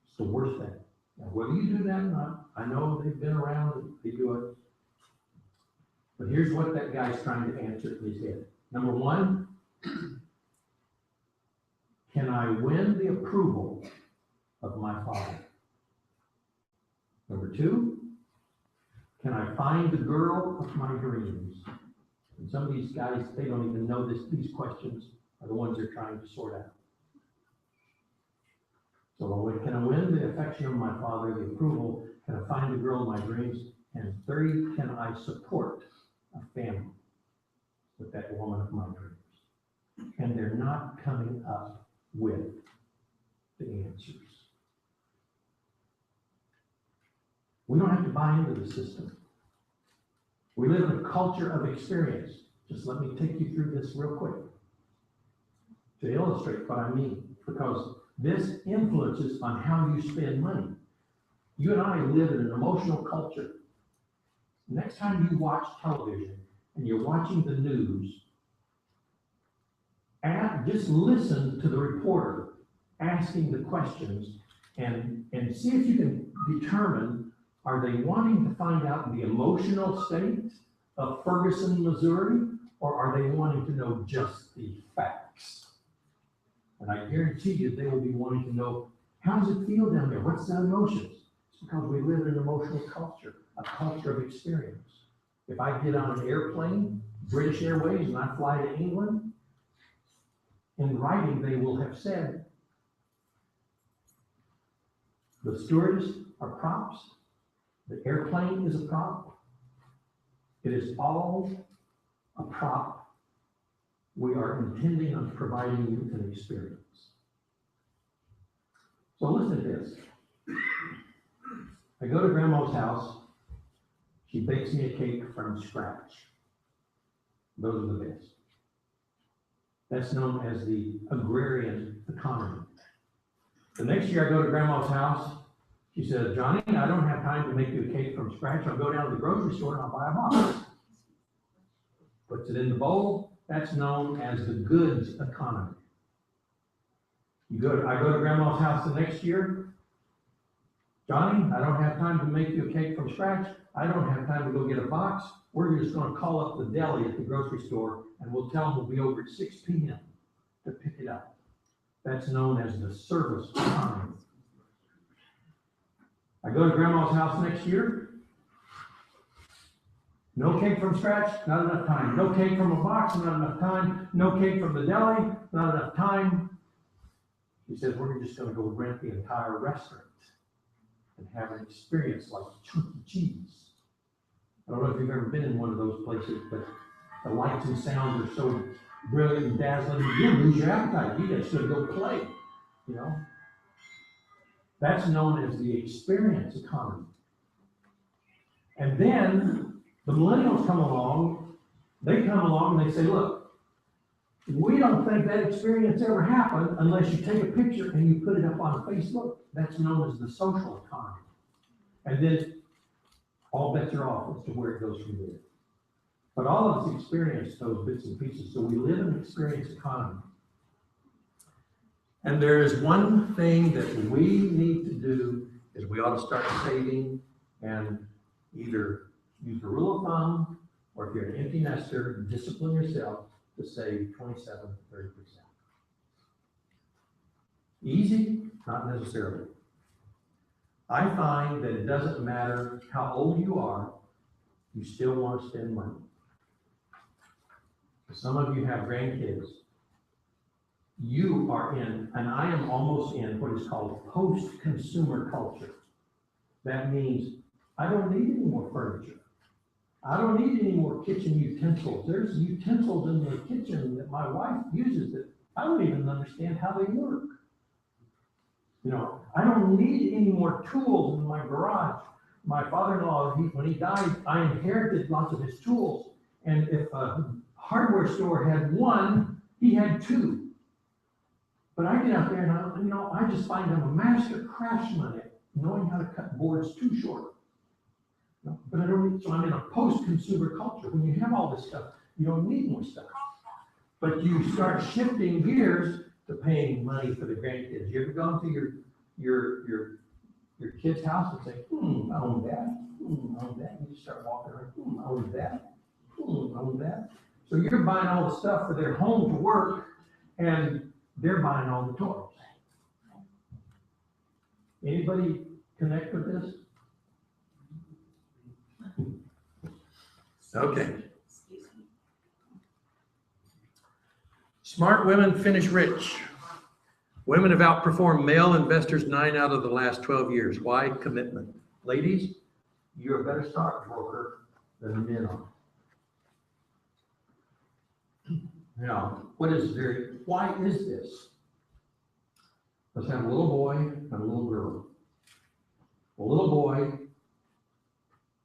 It's the worst thing. Now, whether you do that or not, I know they've been around, they do it. But here's what that guy's trying to answer in his head. Number one, can I win the approval of my father? Number two, can I find the girl of my dreams? And some of these guys, they don't even know this. These questions are the ones they're trying to sort out. So can I win the affection of my father, the approval? Can I find the girl of my dreams? And three, can I support a family with that woman of my dreams? And they're not coming up with the answers. We don't have to buy into the system. We live in a culture of experience. Just let me take you through this real quick to illustrate what I mean, because this influences on how you spend money. You and I live in an emotional culture. Next time you watch television and you're watching the news, just listen to the reporter asking the questions and see if you can determine, are they wanting to find out the emotional state of Ferguson, Missouri, or are they wanting to know just the facts? And I guarantee you they will be wanting to know, how does it feel down there? What's the emotions? It's because we live in an emotional culture, a culture of experience. If I get on an airplane, British Airways, and I fly to England, in writing they will have said, the stewardess are props, the airplane is a prop, it is all a prop. We are intending on providing you an experience. So listen to this. I go to Grandma's house. She bakes me a cake from scratch. Those are the best. That's known as the agrarian economy. The next year I go to grandma's house. She says, Johnny, I don't have time to make you a cake from scratch. I'll go down to the grocery store and I'll buy a box. Puts it in the bowl. That's known as the goods economy. I go to grandma's house the next year. Johnny, I don't have time to make you a cake from scratch. I don't have time to go get a box. We're just gonna call up the deli at the grocery store and we'll tell them we'll be over at 6 p.m. to pick it up. That's known as the service economy. I go to grandma's house next year. No cake from scratch, not enough time. No cake from a box, not enough time. No cake from the deli, not enough time. He says, we're just gonna go rent the entire restaurant and have an experience like Chuck E. Cheese. I don't know if you've ever been in one of those places, but the lights and sounds are so brilliant and dazzling, you lose your appetite. You just should go play, you know? That's known as the experience economy. And then the millennials come along, and they say, look, we don't think that experience ever happened unless you take a picture and you put it up on Facebook. That's known as the social economy. And then all bets are off as to where it goes from there. But all of us experience those bits and pieces. So we live in an experience economy. And there is one thing that we need to do is we ought to start saving and either use the rule of thumb, or if you're an empty nester, discipline yourself to save 27 to 30%. Easy? Not necessarily. I find that it doesn't matter how old you are, you still want to spend money. Some of you have grandkids. You are in, and I am almost in, what is called post-consumer culture. That means I don't need any more furniture. I don't need any more kitchen utensils. There's utensils in the kitchen that my wife uses that I don't even understand how they work. You know, I don't need any more tools in my garage. My father-in-law, when he died, I inherited lots of his tools. And if a hardware store had one, he had two. But I get out there and I just find I'm a master craftsman at knowing how to cut boards too short. But I don't need, so I'm in a post-consumer culture. When you have all this stuff, you don't need more stuff. But you start shifting gears to paying money for the grandkids. You ever gone to your kid's house and say, I own that, I own that. You just start walking around, I own that, I own that. So you're buying all the stuff for their home to work, and they're buying all the toys. Anybody connect with this? Okay. Smart women finish rich. Women have outperformed male investors 9 out of the last 12 years. Why? Commitment. Ladies, you're a better stockbroker than men are. Now, why is this? Let's have a little boy and a little girl. A little boy,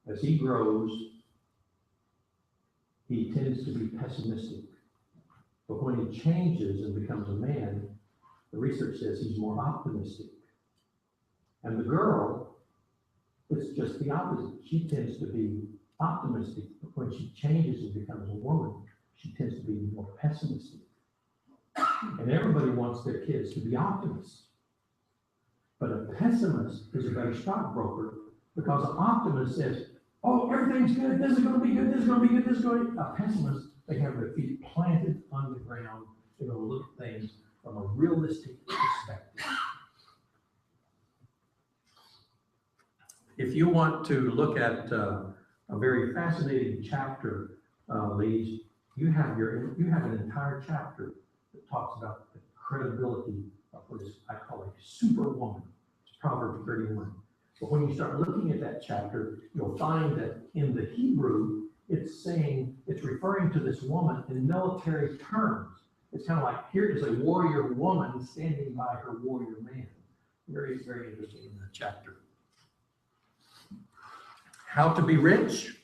as he grows, he tends to be pessimistic. But when he changes and becomes a man, the research says he's more optimistic. And the girl, it's just the opposite. She tends to be optimistic, but when she changes and becomes a woman, she tends to be more pessimistic. And everybody wants their kids to be optimists. But a pessimist is a better stockbroker because an optimist says, oh, everything's good, this is going to be good, this is going to be good, this is going to be good. A pessimist, they have their feet planted on the ground. They're going to look at things from a realistic perspective. If you want to look at a very fascinating chapter, ladies, you have an entire chapter that talks about the credibility of what is, I call a superwoman. It's Proverbs 31. But when you start looking at that chapter, you'll find that in the Hebrew, it's referring to this woman in military terms. It's kind of like, here is a warrior woman standing by her warrior man. Very, very interesting in that chapter. How to be rich?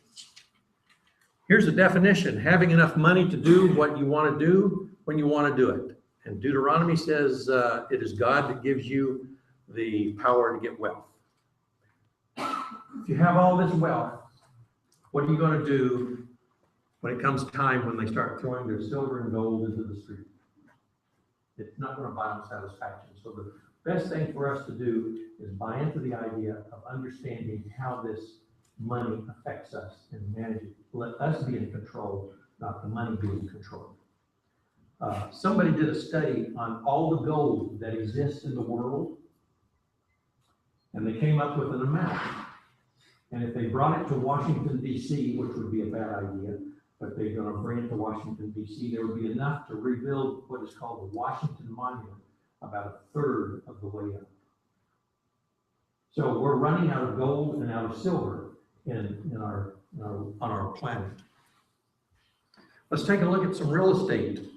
Here's the definition: having enough money to do what you want to do when you want to do it. And Deuteronomy says it is God that gives you the power to get wealth. If you have all this wealth, what are you going to do when it comes time when they start throwing their silver and gold into the street? It's not going to buy them satisfaction. So the best thing for us to do is buy into the idea of understanding how this money affects us and manage it. Let us be in control, not the money be in control. Somebody did a study on all the gold that exists in the world, and they came up with an amount. And if they brought it to Washington, D.C., which would be a bad idea, but they're going to bring it to Washington, D.C., there would be enough to rebuild what is called the Washington Monument, about a third of the way up. So we're running out of gold and out of silver on our planet. Let's take a look at some real estate.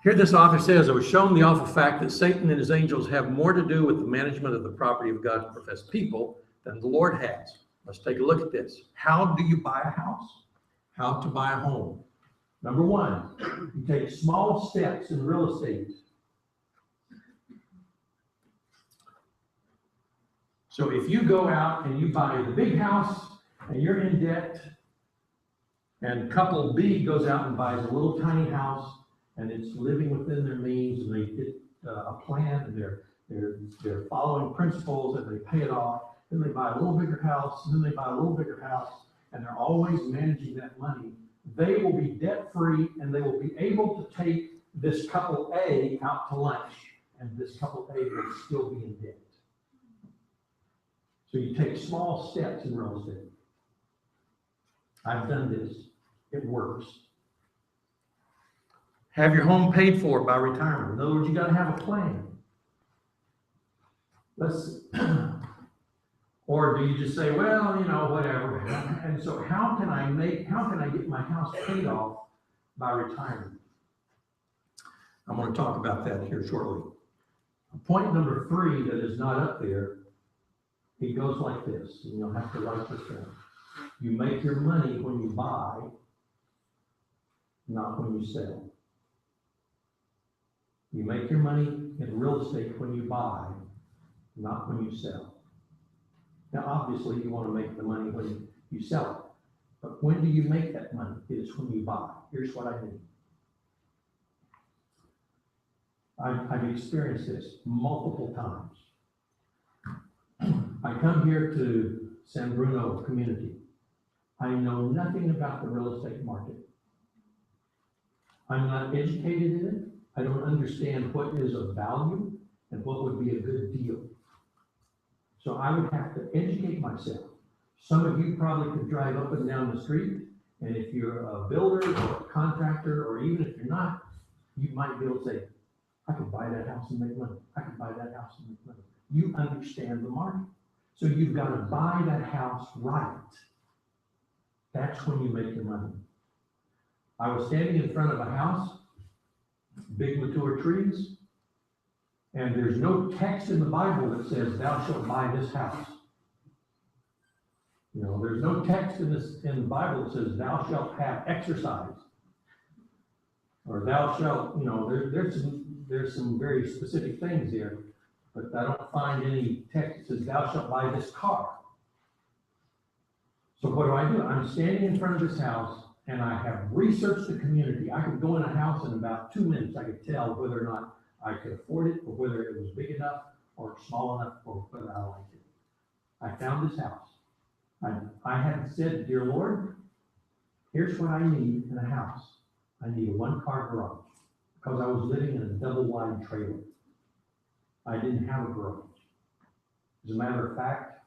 Here this author says, I was shown the awful fact that Satan and his angels have more to do with the management of the property of God's professed people than the Lord has. Let's take a look at this. How do you buy a house? How to buy a home? Number one, you take small steps in real estate. So if you go out and you buy the big house and you're in debt, and couple B goes out and buys a little tiny house and it's living within their means, and they get a plan, and they're following principles, and they pay it off. Then they buy a little bigger house, and then they buy a little bigger house, and they're always managing that money. They will be debt-free, and they will be able to take this couple A out to lunch, and this couple A will still be in debt. So you take small steps in real estate. I've done this. It works. Have your home paid for by retirement. In other words, you got to have a plan. Or do you just say, well, whatever. And so how can I get my house paid off by retirement? I'm going to talk about that here shortly. Point number 3 that is not up there, it goes like this, and you'll have to write this down. You make your money when you buy, not when you sell. You make your money in real estate when you buy, not when you sell. Now, obviously, you want to make the money when you sell it. But when do you make that money? It is when you buy. Here's what I mean. I've experienced this multiple times. I come here to San Bruno community. I know nothing about the real estate market. I'm not educated in it. I don't understand what is of value and what would be a good deal. So I would have to educate myself. Some of you probably could drive up and down the street, and if you're a builder or a contractor, or even if you're not, you might be able to say, I could buy that house and make money. I could buy that house and make money. You understand the market. So you've got to buy that house right. That's when you make your money. I was standing in front of a house, big mature trees, and there's no text in the Bible that says, thou shalt buy this house. There's no text in the Bible that says, thou shalt have exercise. Or thou shalt, there's some very specific things here, but I don't find any text that says, thou shalt buy this car. So what do? I'm standing in front of this house, and I have researched the community. I could go in a house in about 2 minutes. I could tell whether or not I could afford it, or whether it was big enough or small enough, or whether I liked it. I found this house. I had said, dear Lord, here's what I need in a house. I need a 1-car garage, because I was living in a double-wide trailer. I didn't have a garage. As a matter of fact,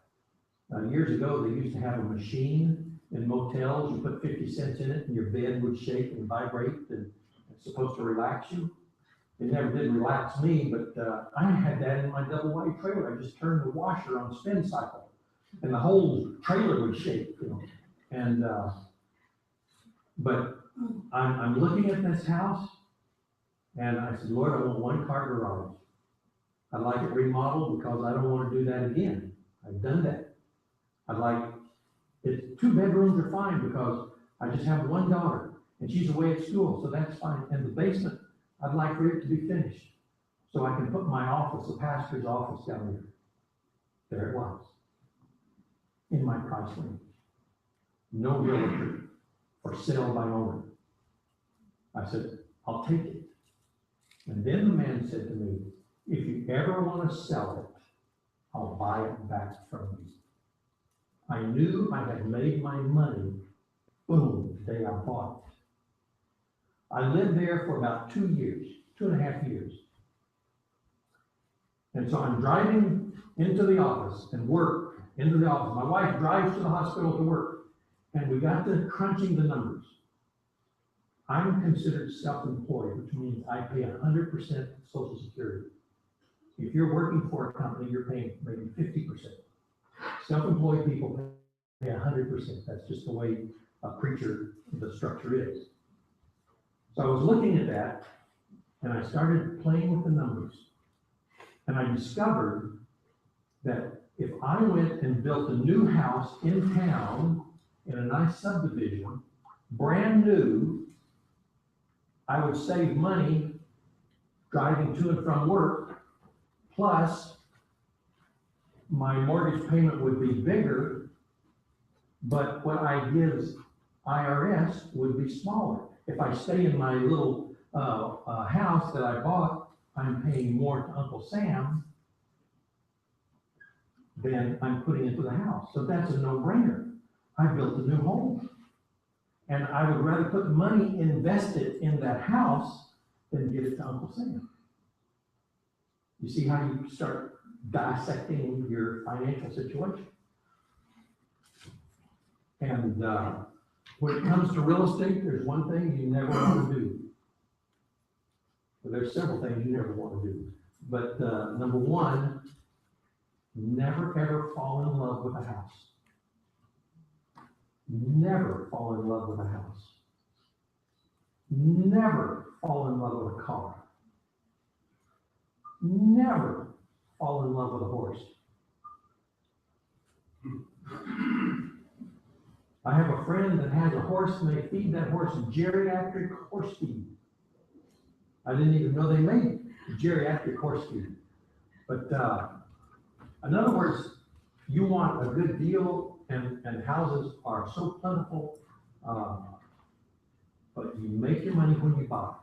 years ago, they used to have a machine in motels. You put 50 cents in it, and your bed would shake and vibrate, and it's supposed to relax you. It never did relax me, but I had that in my double-wide trailer. I just turned the washer on spin cycle, and the whole trailer would shake, And but I'm looking at this house, and I said, Lord, I want 1-car garage. I'd like it remodeled because I don't want to do that again. I've done that. It's 2 bedrooms are fine because I just have one daughter and she's away at school, so that's fine. And the basement I'd like for it to be finished, so I can put my office, the pastor's office down there. There it was, in my price range. No realtor, for sale by owner. I said, I'll take it. And then the man said to me, if you ever want to sell it, I'll buy it back from you. I knew I had made my money, boom, the day I bought it. I lived there for about 2 years, 2.5 years. And so I'm driving into the office and work into the office. My wife drives to the hospital to work, and we got to crunching the numbers. I'm considered self-employed, which means I pay 100% Social Security. If you're working for a company, you're paying maybe 50%. Self-employed people pay 100%. That's just the way a preacher, the structure is. So I was looking at that, and I started playing with the numbers. And I discovered that if I went and built a new house in town, in a nice subdivision, brand new, I would save money driving to and from work, plus my mortgage payment would be bigger, but what I give IRS would be smaller. If I stay in my little house that I bought, I'm paying more to Uncle Sam than I'm putting into the house. So that's a no-brainer. I built a new home. And I would rather put money invested in that house than give it to Uncle Sam. You see how you start dissecting your financial situation? And when it comes to real estate, there's one thing you never want to do. Well, there's several things you never want to do. But number one, never ever fall in love with a house. Never fall in love with a house. Never fall in love with a car. Never fall in love with a horse. I have a friend that has a horse, and they feed that horse geriatric horse feed. I didn't even know they made geriatric horse feed. But in other words, you want a good deal, and houses are so plentiful, but you make your money when you buy.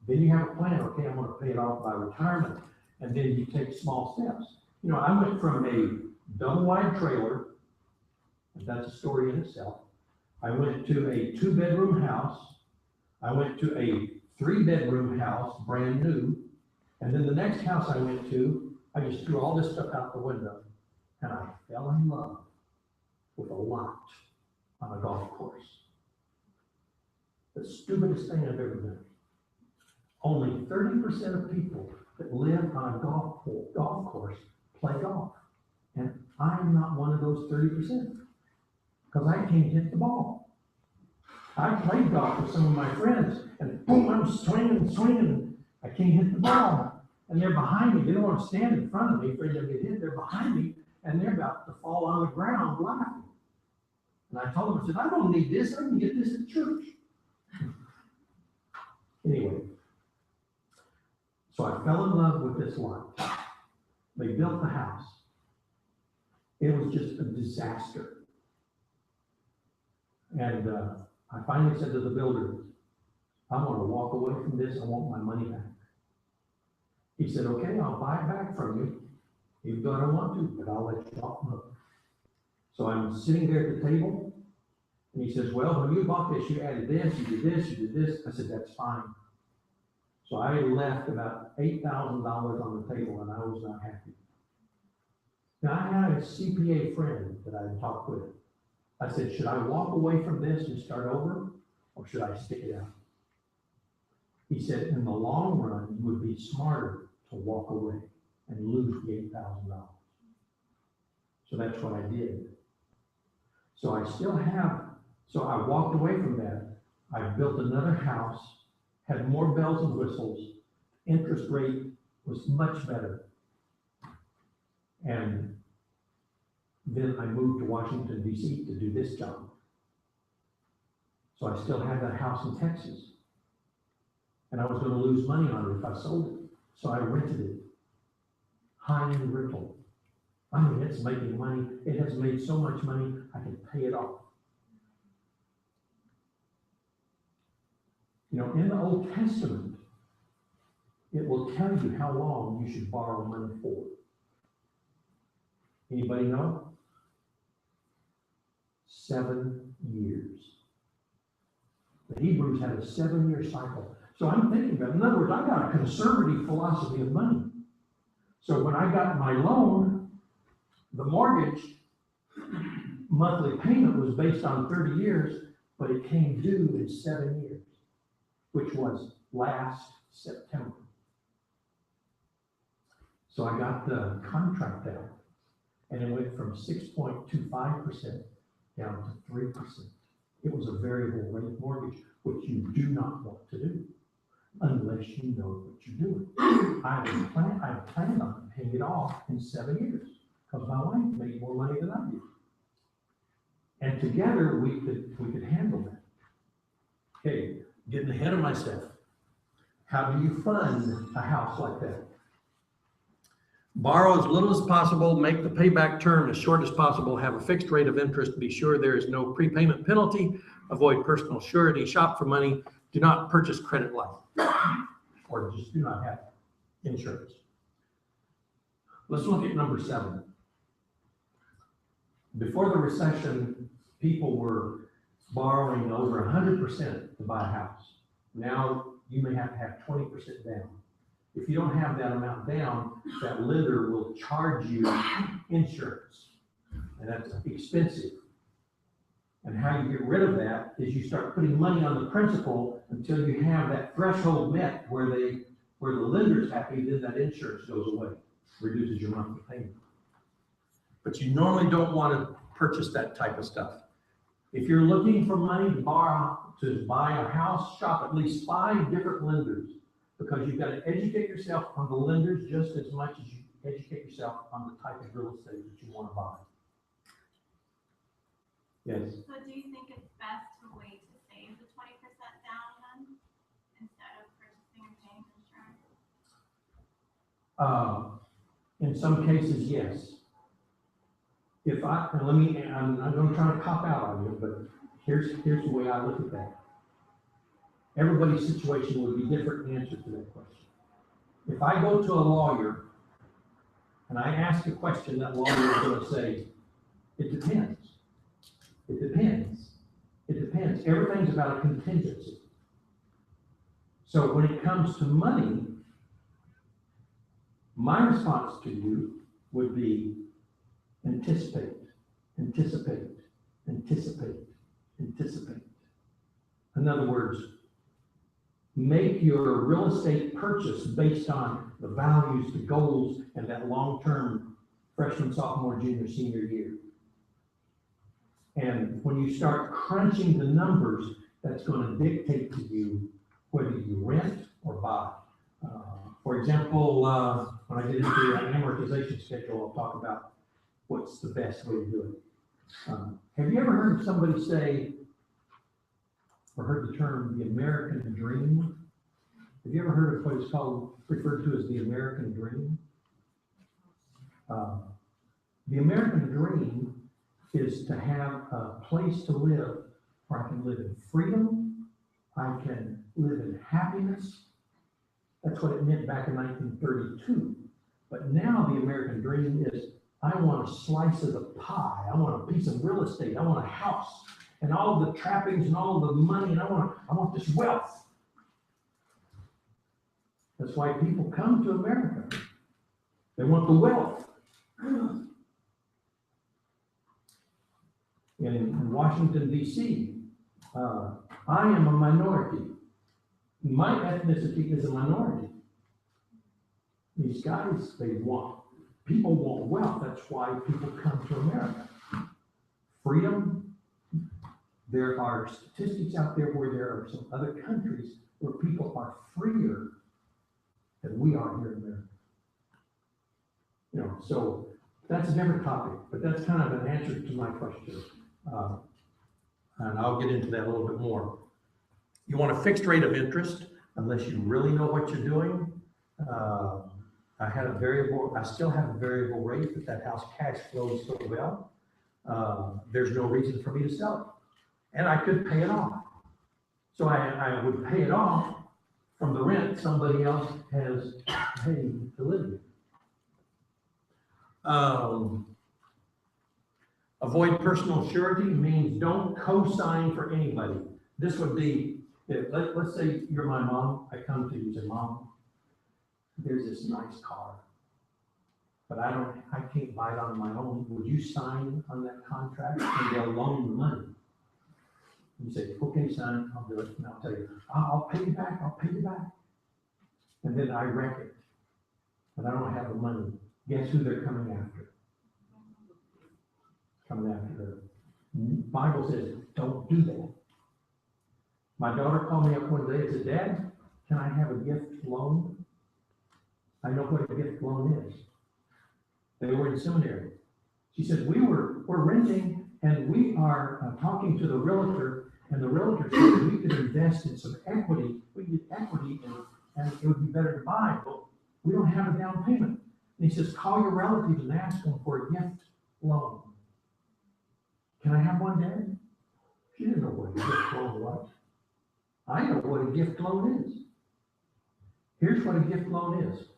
Then you have a plan. Okay, I'm going to pay it off by retirement, and then you take small steps. You know, I went from a double-wide trailer, and that's a story in itself. I went to a 2-bedroom house. I went to a 3-bedroom house, brand new. And then the next house I went to, I just threw all this stuff out the window, and I fell in love with a lot on a golf course. The stupidest thing I've ever done. Only 30% of people that live on a golf course play golf. And I'm not one of those 30%, because I can't hit the ball. I played golf with some of my friends, and boom, I'm swinging. I can't hit the ball. And they're behind me. They don't want to stand in front of me, afraid they'll get hit. They're behind me, and they're about to fall on the ground laughing. And I told them, I said, I don't need this. I can get this at church. Anyway, so I fell in love with this lot. They built the house. It was just a disaster. And I finally said to the builder, I want to walk away from this. I want my money back. He said, okay, I'll buy it back from you. Even though I don't want to, but I'll let you off the hook. So I'm sitting there at the table, and he says, well, when you bought this, you added this, you did this, you did this. I said, that's fine. So I left about $8,000 on the table, and I was not happy. Now, I had a CPA friend that I had talked with. I said, should I walk away from this and start over, or should I stick it out? He said, in the long run, you would be smarter to walk away and lose the $8,000. So that's what I did. So I still have, so I walked away from that. I built another house, had more bells and whistles. Interest rate was much better. And then I moved to Washington, D.C. to do this job. So I still have that house in Texas. And I was gonna lose money on it if I sold it, so I rented it. High-end rental. I mean, it's making money, it has made so much money, I can pay it off. You know, in the Old Testament, it will tell you how long you should borrow money for. Anybody know? 7 years. The Hebrews had a 7-year cycle. So I'm thinking about, in other words, I got a conservative philosophy of money. So when I got my loan, the mortgage monthly payment was based on 30 years, but it came due in 7 years, which was last September. So I got the contract out, and it went from 6.25% down to 3%. It was a variable rate mortgage, which you do not want to do unless you know what you're doing. I had planned on paying it off in 7 years because my wife made more money than I did. And together we could handle that. Okay, getting ahead of myself. How do you fund a house like that? Borrow as little as possible, make the payback term as short as possible, have a fixed rate of interest, be sure there is no prepayment penalty, avoid personal surety, shop for money, do not purchase credit life, or just do not have insurance. Let's look at number 7. Before the recession, people were borrowing over 100% to buy a house. Now you may have to have 20% down. If you don't have that amount down, that lender will charge you insurance, and that's expensive. And how you get rid of that is you start putting money on the principal until you have that threshold met where the lender's happy, then that insurance goes away, reduces your monthly payment. But you normally don't want to purchase that type of stuff. If you're looking for money to buy a house, shop at least 5 different lenders, because you've got to educate yourself on the lenders just as much as you educate yourself on the type of real estate that you want to buy. Yes? So do you think it's best to wait to save the 20% down then, instead of purchasing and paying insurance? In some cases, yes. I'm not going to try to cop out on you, but here's the way I look at that. Everybody's situation would be different in answer to that question. If I go to a lawyer and I ask a question, that lawyer is going to say, it depends. It depends. It depends. Everything's about a contingency. So when it comes to money, my response to you would be anticipate, anticipate, anticipate, anticipate. In other words, make your real estate purchase based on the values, the goals, and that long-term freshman, sophomore, junior, senior year. And when you start crunching the numbers, that's going to dictate to you whether you rent or buy. For example, when I get into the amortization schedule, I'll talk about what's the best way to do it. Have you ever heard somebody say, or heard the term, the American dream? Have you ever heard of what is referred to as the American dream? The American dream is to have a place to live where I can live in freedom, I can live in happiness. That's what it meant back in 1932. But now the American dream is, I want a slice of the pie, I want a piece of real estate, I want a house, and all the trappings and all the money, and I want this wealth. That's why people come to America. They want the wealth. In Washington, D.C., I am a minority. My ethnicity is a minority. These guys, people want wealth. That's why people come to America. Freedom. There are statistics out there where there are some other countries where people are freer than we are here in America. You know, so that's a different topic, but that's kind of an answer to my question. And I'll get into that a little bit more. You want a fixed rate of interest. unless you really know what you're doing. I still have a variable rate, but that house cash flows so well. There's no reason for me to sell it. And I could pay it off. So I would pay it off from the rent somebody else has paid to live in. Avoid personal surety means don't co-sign for anybody. This would be, let's say you're my mom, I come to you and say, Mom, there's this nice car, but I can't buy it on my own. Would you sign on that contract? And they'll loan the money. You say, okay, son, I'll do it. And I'll tell you, I'll pay you back, I'll pay you back. And then I wreck it, and I don't have the money. Guess who they're coming after? Coming after her. The Bible says, don't do that. My daughter called me up one day and said, Dad, can I have a gift loan? I know what a gift loan is. They were in seminary. She said, we're renting and we are talking to the realtor, and the realtor said we could invest in some equity. We get equity and it would be better to buy, but we don't have a down payment. And he says, call your relatives and ask them for a gift loan. Can I have one, Dad? She didn't know what a gift loan was. I know what a gift loan is. Here's what a gift loan is.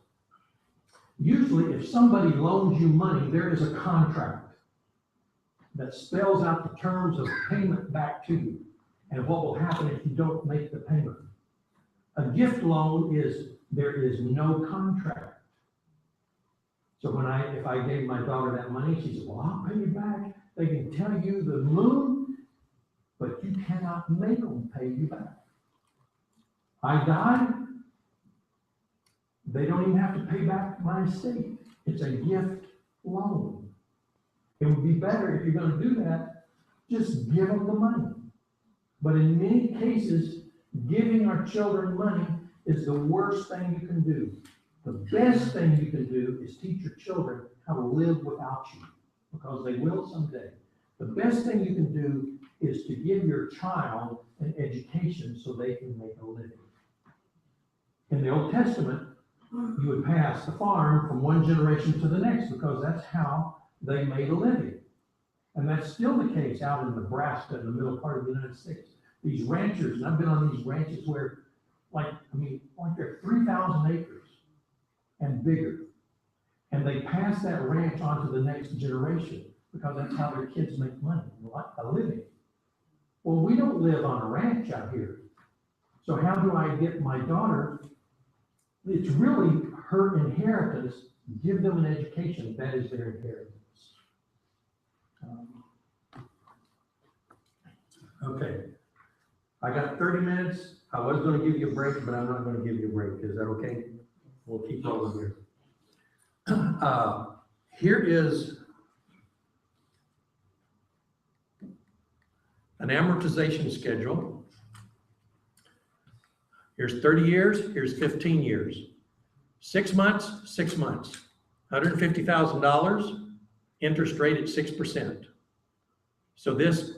Usually, if somebody loans you money, there is a contract that spells out the terms of payment back to you and what will happen if you don't make the payment. A gift loan is, there is no contract. So if I gave my daughter that money, she said, well, I'll pay you back. They can tell you the moon, but you cannot make them pay you back. I die, they don't even have to pay back my estate. It's a gift loan. It would be better if you're going to do that, just give them the money. But in many cases, giving our children money is the worst thing you can do. The best thing you can do is teach your children how to live without you, because they will someday. The best thing you can do is to give your child an education so they can make a living. In the Old Testament, you would pass the farm from one generation to the next because that's how they made a living. And that's still the case out in Nebraska, in the middle part of the United States. These ranchers, and I've been on these ranches where, they're 3,000 acres and bigger. And they pass that ranch on to the next generation because that's how their kids make money, a living. Well, we don't live on a ranch out here. So how do I get my daughter? It's really her inheritance. Give them an education. That is their inheritance. Okay. I got 30 minutes. I was going to give you a break, but I'm not going to give you a break. Is that okay? We'll keep rolling here. Here is an amortization schedule. Here's 30 years, here's 15 years. 6 months, 6 months. $150,000, interest rate at 6%. So this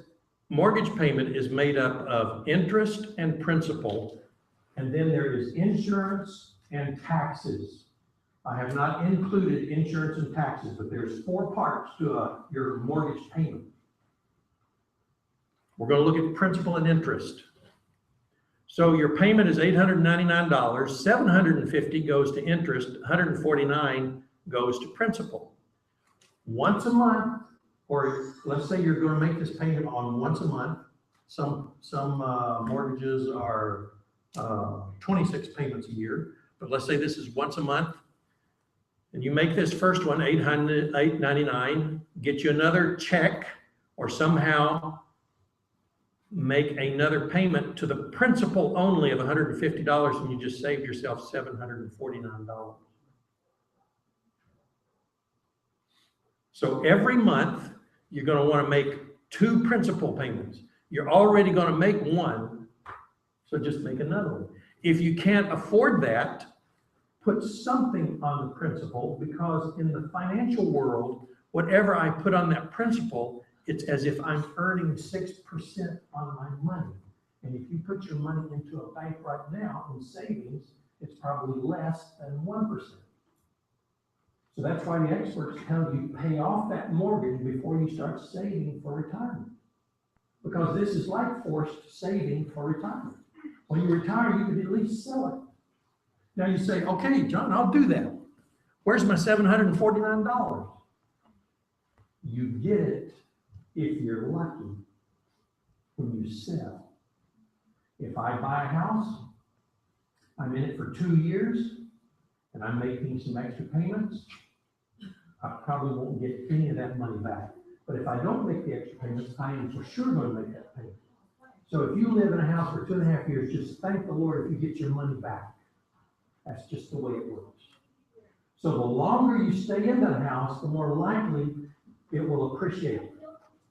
mortgage payment is made up of interest and principal, and then there is insurance and taxes. I have not included insurance and taxes, but there's 4 parts to your mortgage payment. We're going to look at principal and interest. So your payment is $899, $750 goes to interest, $149 goes to principal. Once a month, or let's say you're going to make this payment on once a month. Some mortgages are 26 payments a year, but let's say this is once a month. And you make this first one, $899, get you another check, or somehow make another payment to the principal only of $150, and you just saved yourself $749. So every month, you're going to want to make 2 principal payments. You're already going to make one, so just make another one. If you can't afford that, put something on the principal, because in the financial world, whatever I put on that principal, it's as if I'm earning 6% on my money. And if you put your money into a bank right now in savings, it's probably less than 1%. So that's why the experts tell you pay off that mortgage before you start saving for retirement. Because this is like forced saving for retirement. When you retire, you could at least sell it. Now you say, okay, John, I'll do that. Where's my $749? You get it if you're lucky when you sell. If I buy a house, I'm in it for 2 years, and I'm making some extra payments, I probably won't get any of that money back. But if I don't make the extra payments, I am for sure going to make that payment. So if you live in a house for 2.5 years, just thank the Lord if you get your money back. That's just the way it works. So the longer you stay in that house, the more likely it will appreciate.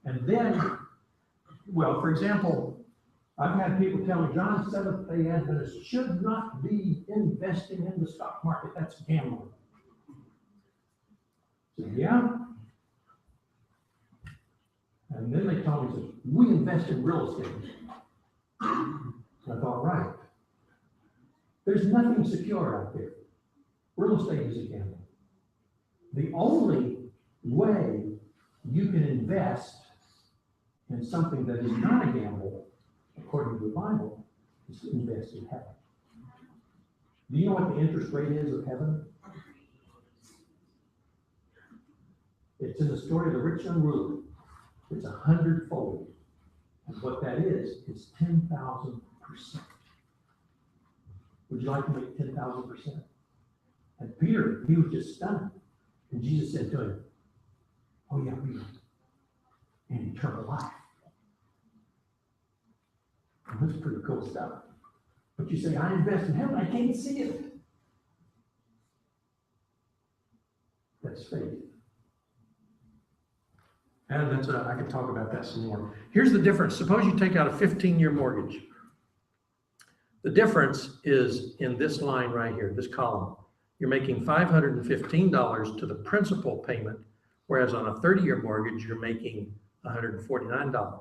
And then, well, for example, I've had people tell me, John, Seventh-day Adventists should not be investing in the stock market. That's gambling. So, yeah. And then they told me, we invest in real estate. I thought, right. There's nothing secure out there. Real estate is a gamble. The only way you can invest in something that is not a gamble, according to the Bible, is to invest in heaven. Do you know what the interest rate is of heaven? It's in the story of the rich young ruler. It's 100-fold. And what that is 10,000%. Would you like to make 10,000%? And Peter, he was just stunned. And Jesus said to him, oh yeah, Peter, and eternal life. And that's pretty cool stuff. But you say, I invest in heaven, I can't see it. That's faith. And I could talk about that some more. Here's the difference. Suppose you take out a 15-year mortgage. The difference is in this line right here, this column. You're making $515 to the principal payment, whereas on a 30-year mortgage, you're making $149.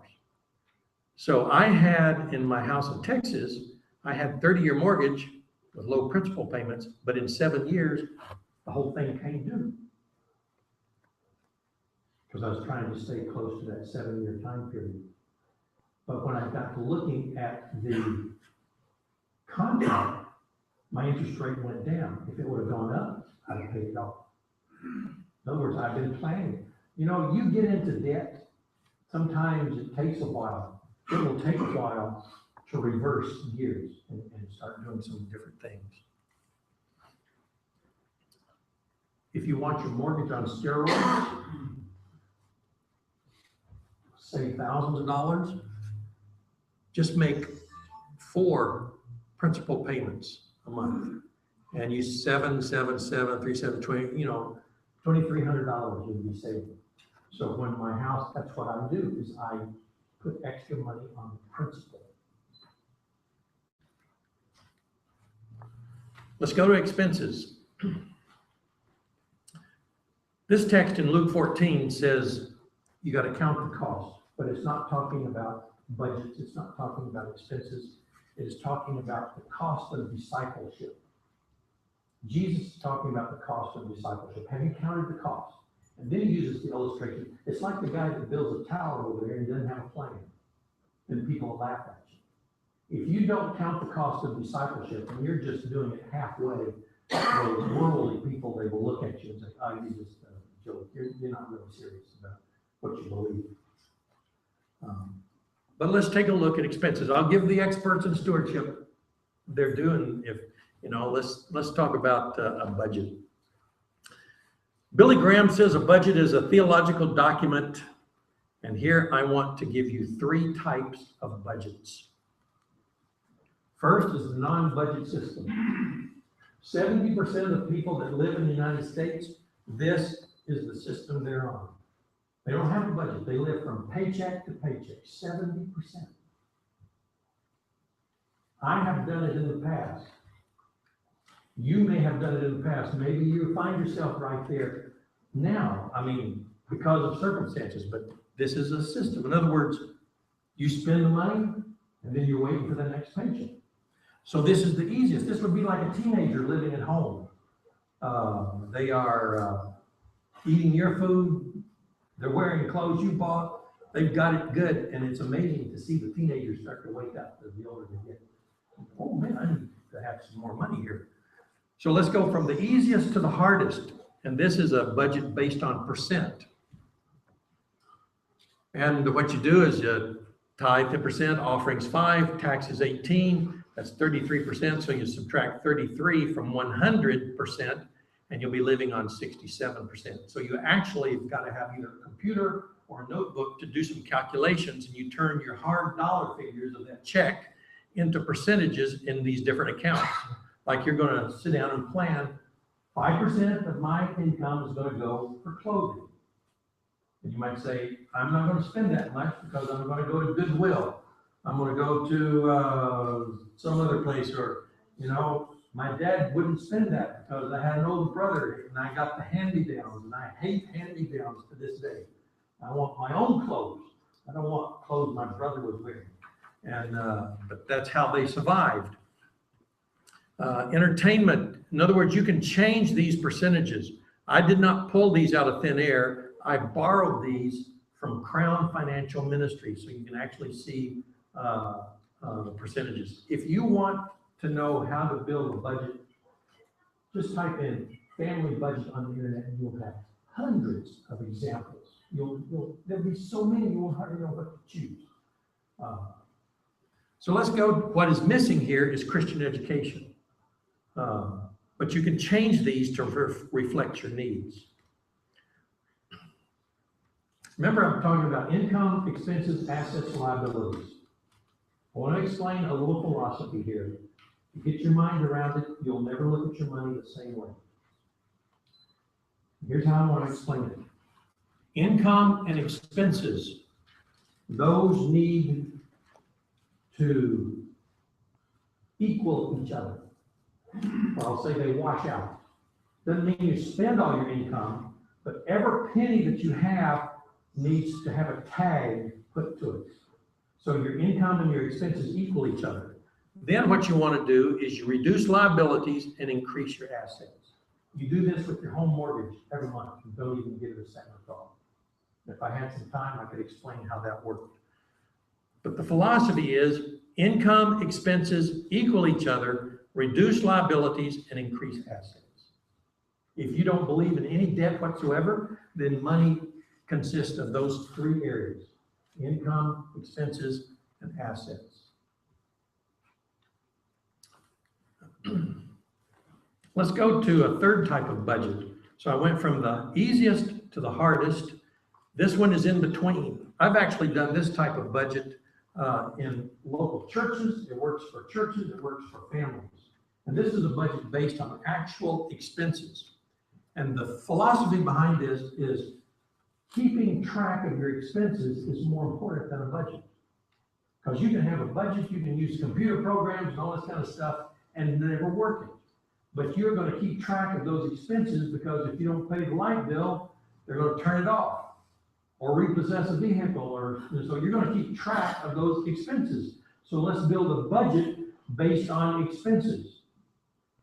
So I had in my house in Texas, I had 30-year mortgage with low principal payments, but in 7 years, the whole thing came due. Because I was trying to stay close to that 7-year time period. But when I got to looking at the contract, my interest rate went down. If it would have gone up, I'd have paid it off. In other words, I've been planning. You know, you get into debt, sometimes it takes a while. It will take a while to reverse gears and start doing some different things. If you want your mortgage on steroids, save thousands of dollars, just make 4 principal payments a month and use 7, 7, 7, 3, 7, 20, you know, $2,300 you'll be saving. So when my house, that's what I do, is I put extra money on the principal. Let's go to expenses. This text in Luke 14 says you got to count the cost, but it's not talking about budgets. It's not talking about expenses. It is talking about the cost of discipleship. Jesus is talking about the cost of discipleship. Have you counted the cost? And then he uses the illustration. It's like the guy that builds a tower over there and doesn't have a plan. And people will laugh at you. If you don't count the cost of discipleship and you're just doing it halfway, those worldly people, they will look at you and say, oh, you just joke. You're not really serious about what you believe. But let's take a look at expenses. I'll give the experts in stewardship they're doing. If you know, let's talk about a budget. Billy Graham says a budget is a theological document, and here I want to give you 3 types of budgets. First is the non-budget system. 70% of people that live in the United States, this is the system they're on. They don't have a budget. They live from paycheck to paycheck, 70%. I have done it in the past. You may have done it in the past. Maybe you find yourself right there now. I mean, because of circumstances, but this is a system. In other words, you spend the money, And then you're waiting for the next paycheck. So this is the easiest. This would be like a teenager living at home. They are eating your food. They're wearing clothes you bought. They've got it good. And it's amazing to see the teenagers start to wake up as the older they get. Oh man, I need to have some more money here. So let's go from the easiest to the hardest. And this is a budget based on percent. And what you do is you tithe 10%, offerings 5, taxes 18. That's 33%. So you subtract 33 from 100%, and you'll be living on 67%. So you actually have got to have either a computer or a notebook to do some calculations, and you turn your hard dollar figures of that check into percentages in these different accounts. Like you're going to sit down and plan 5% of my income is going to go for clothing. And you might say, I'm not going to spend that much because I'm going to go to Goodwill. I'm going to go to some other place, or, you know, my dad wouldn't spend that because I had an older brother and I got the hand-me-downs, and I hate hand-me-downs to this day. I want my own clothes. I don't want clothes my brother was wearing. And, but that's how they survived. Entertainment. In other words, you can change these percentages. I did not pull these out of thin air. I borrowed these from Crown Financial Ministry, so you can actually see the percentages. If you want to know how to build a budget, just type in family budget on the internet and you'll have hundreds of examples. There'll be so many you won't hardly know what to choose. So let's go. What is missing here is Christian education. But you can change these to reflect your needs. Remember, I'm talking about income, expenses, assets, and liabilities. I want to explain a little philosophy here. To get your mind around it, you'll never look at your money the same way. Here's how I want to explain it. Income and expenses, those need to equal each other. Or I'll say they wash out. Doesn't mean you spend all your income, but every penny that you have needs to have a tag put to it. So your income and your expenses equal each other. Then what you want to do is you reduce liabilities and increase your assets. You do this with your home mortgage every month. You don't even give it a second thought. If I had some time, I could explain how that worked. But the philosophy is income, expenses equal each other, reduce liabilities, and increase assets. If you don't believe in any debt whatsoever, then money consists of those three areas: income, expenses, and assets. Let's go to a third type of budget. So I went from the easiest to the hardest. This one is in between. I've actually done this type of budget in local churches. It works for churches, it works for families. And this is a budget based on actual expenses. And the philosophy behind this is keeping track of your expenses is more important than a budget. Because you can have a budget, you can use computer programs and all this kind of stuff and never work it. But you're going to keep track of those expenses, because if you don't pay the light bill, they're going to turn it off or repossess a vehicle, or so you're going to keep track of those expenses. So let's build a budget based on expenses.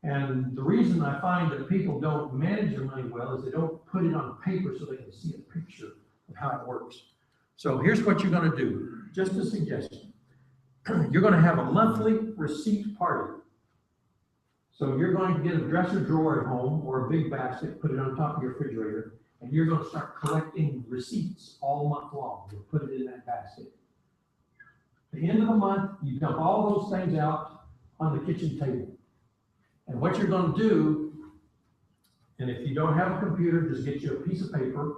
And the reason I find that people don't manage their money well is they don't put it on paper so they can see a picture of how it works. So here's what you're going to do. Just a suggestion. You're going to have a monthly receipt party. So you're going to get a dresser drawer at home or a big basket, put it on top of your refrigerator, and you're going to start collecting receipts all month long. You'll put it in that basket. At the end of the month, you dump all those things out on the kitchen table. And what you're going to do, and if you don't have a computer, just get you a piece of paper,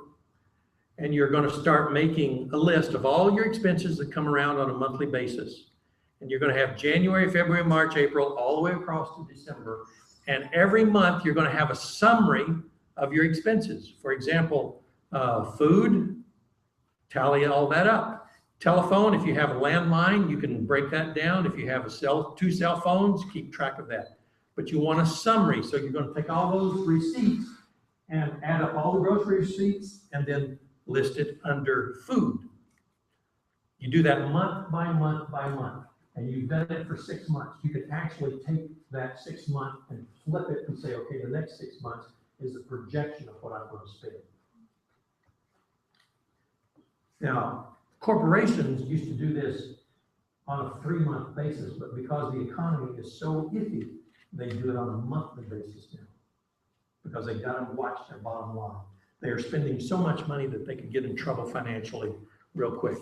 and you're going to start making a list of all your expenses that come around on a monthly basis. And you're going to have January, February, March, April, all the way across to December. And every month, you're going to have a summary of your expenses. For example, food, tally all that up. Telephone, if you have a landline, you can break that down. If you have two cell phones, keep track of that. But you want a summary. So you're going to take all those receipts and add up all the grocery receipts and then list it under food. You do that month by month by month. and you've done it for 6 months, you can actually take that 6 month and flip it and say, okay, the next 6 months is the projection of what I'm going to spend. Now, corporations used to do this on a 3-month basis, but because the economy is so iffy, they do it on a monthly basis now. Because they got to watch their bottom line. They are spending so much money that they could get in trouble financially real quick.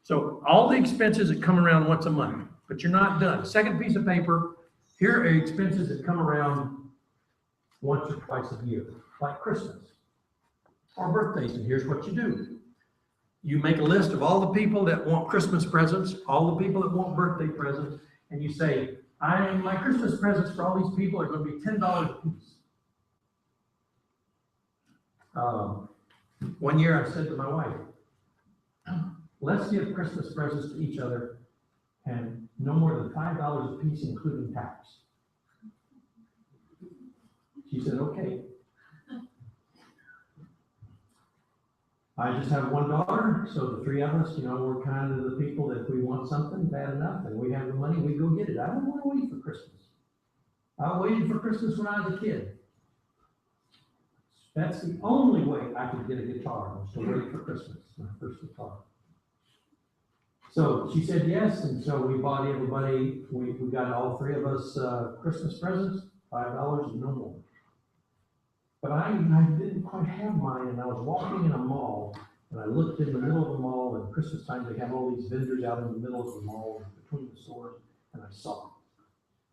So all the expenses that come around once a month, but you're not done. Second piece of paper, here are expenses that come around once or twice a year, like Christmas or birthdays, and here's what you do. You make a list of all the people that want Christmas presents, all the people that want birthday presents, and you say, my Christmas presents for all these people are going to be $10 a piece. One year I said to my wife, let's give Christmas presents to each other and no more than $5 a piece, including tax. She said, okay. I just have one daughter, so the 3 of us, we're kind of the people that if we want something bad enough and we have the money, we go get it. I don't want to wait for Christmas. I waited for Christmas when I was a kid. That's the only way I could get a guitar, was to wait for Christmas, my first guitar. So she said yes, and so we bought everybody, we got all 3 of us Christmas presents, $5 and no more. But I didn't quite have mine, and I was walking in a mall, and I looked in the middle of the mall, and Christmas time they have all these vendors out in the middle of the mall, between the stores, and I saw it.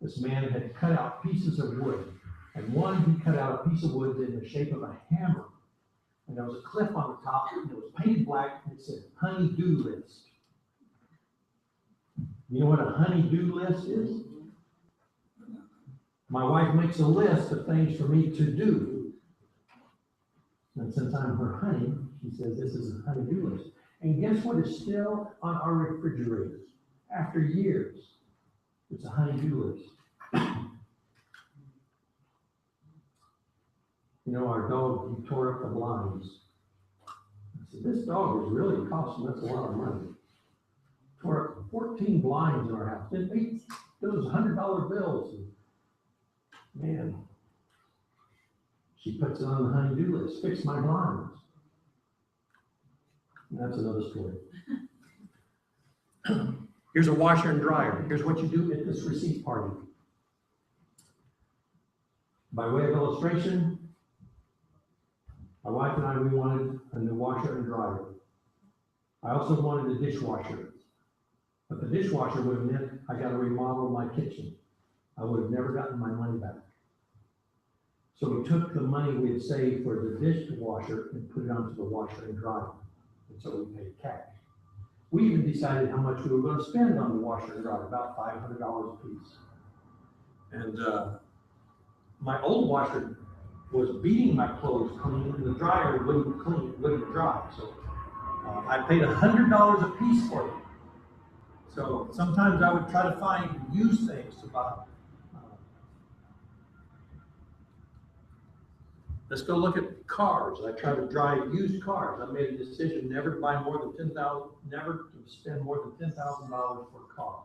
This man had cut out pieces of wood, and one he cut out a piece of wood in the shape of a hammer, and there was a clip on the top, and it was painted black, and it said honey-do list. You know what a honey-do list is? My wife makes a list of things for me to do. And since I'm her honey, she says this is a honey-do list. And guess what is still on our refrigerators after years? It's a honey-do list. Our dog, he tore up the blinds. I said, this dog is really costing us a lot of money. Tore up 14 blinds in our house. Did those $100 bills. And man, she puts it on the honey-do list. Fix my blinds. And that's another story. Here's a washer and dryer. Here's what you do at this receipt party. By way of illustration, my wife and I, we wanted a new washer and dryer. I also wanted a dishwasher. But the dishwasher would have meant I got to remodel my kitchen. I would have never gotten my money back. So we took the money we had saved for the dishwasher and put it onto the washer and dryer. And so we paid cash. We even decided how much we were going to spend on the washer and dryer, about $500 a piece. And my old washer was beating my clothes clean, and the dryer wouldn't dry. So I paid $100 a piece for it. So sometimes I would try to find used things to buy. Let's go look at cars. I try to drive used cars. I made a decision never to buy more than $10,000, never to spend more than $10,000 for a car.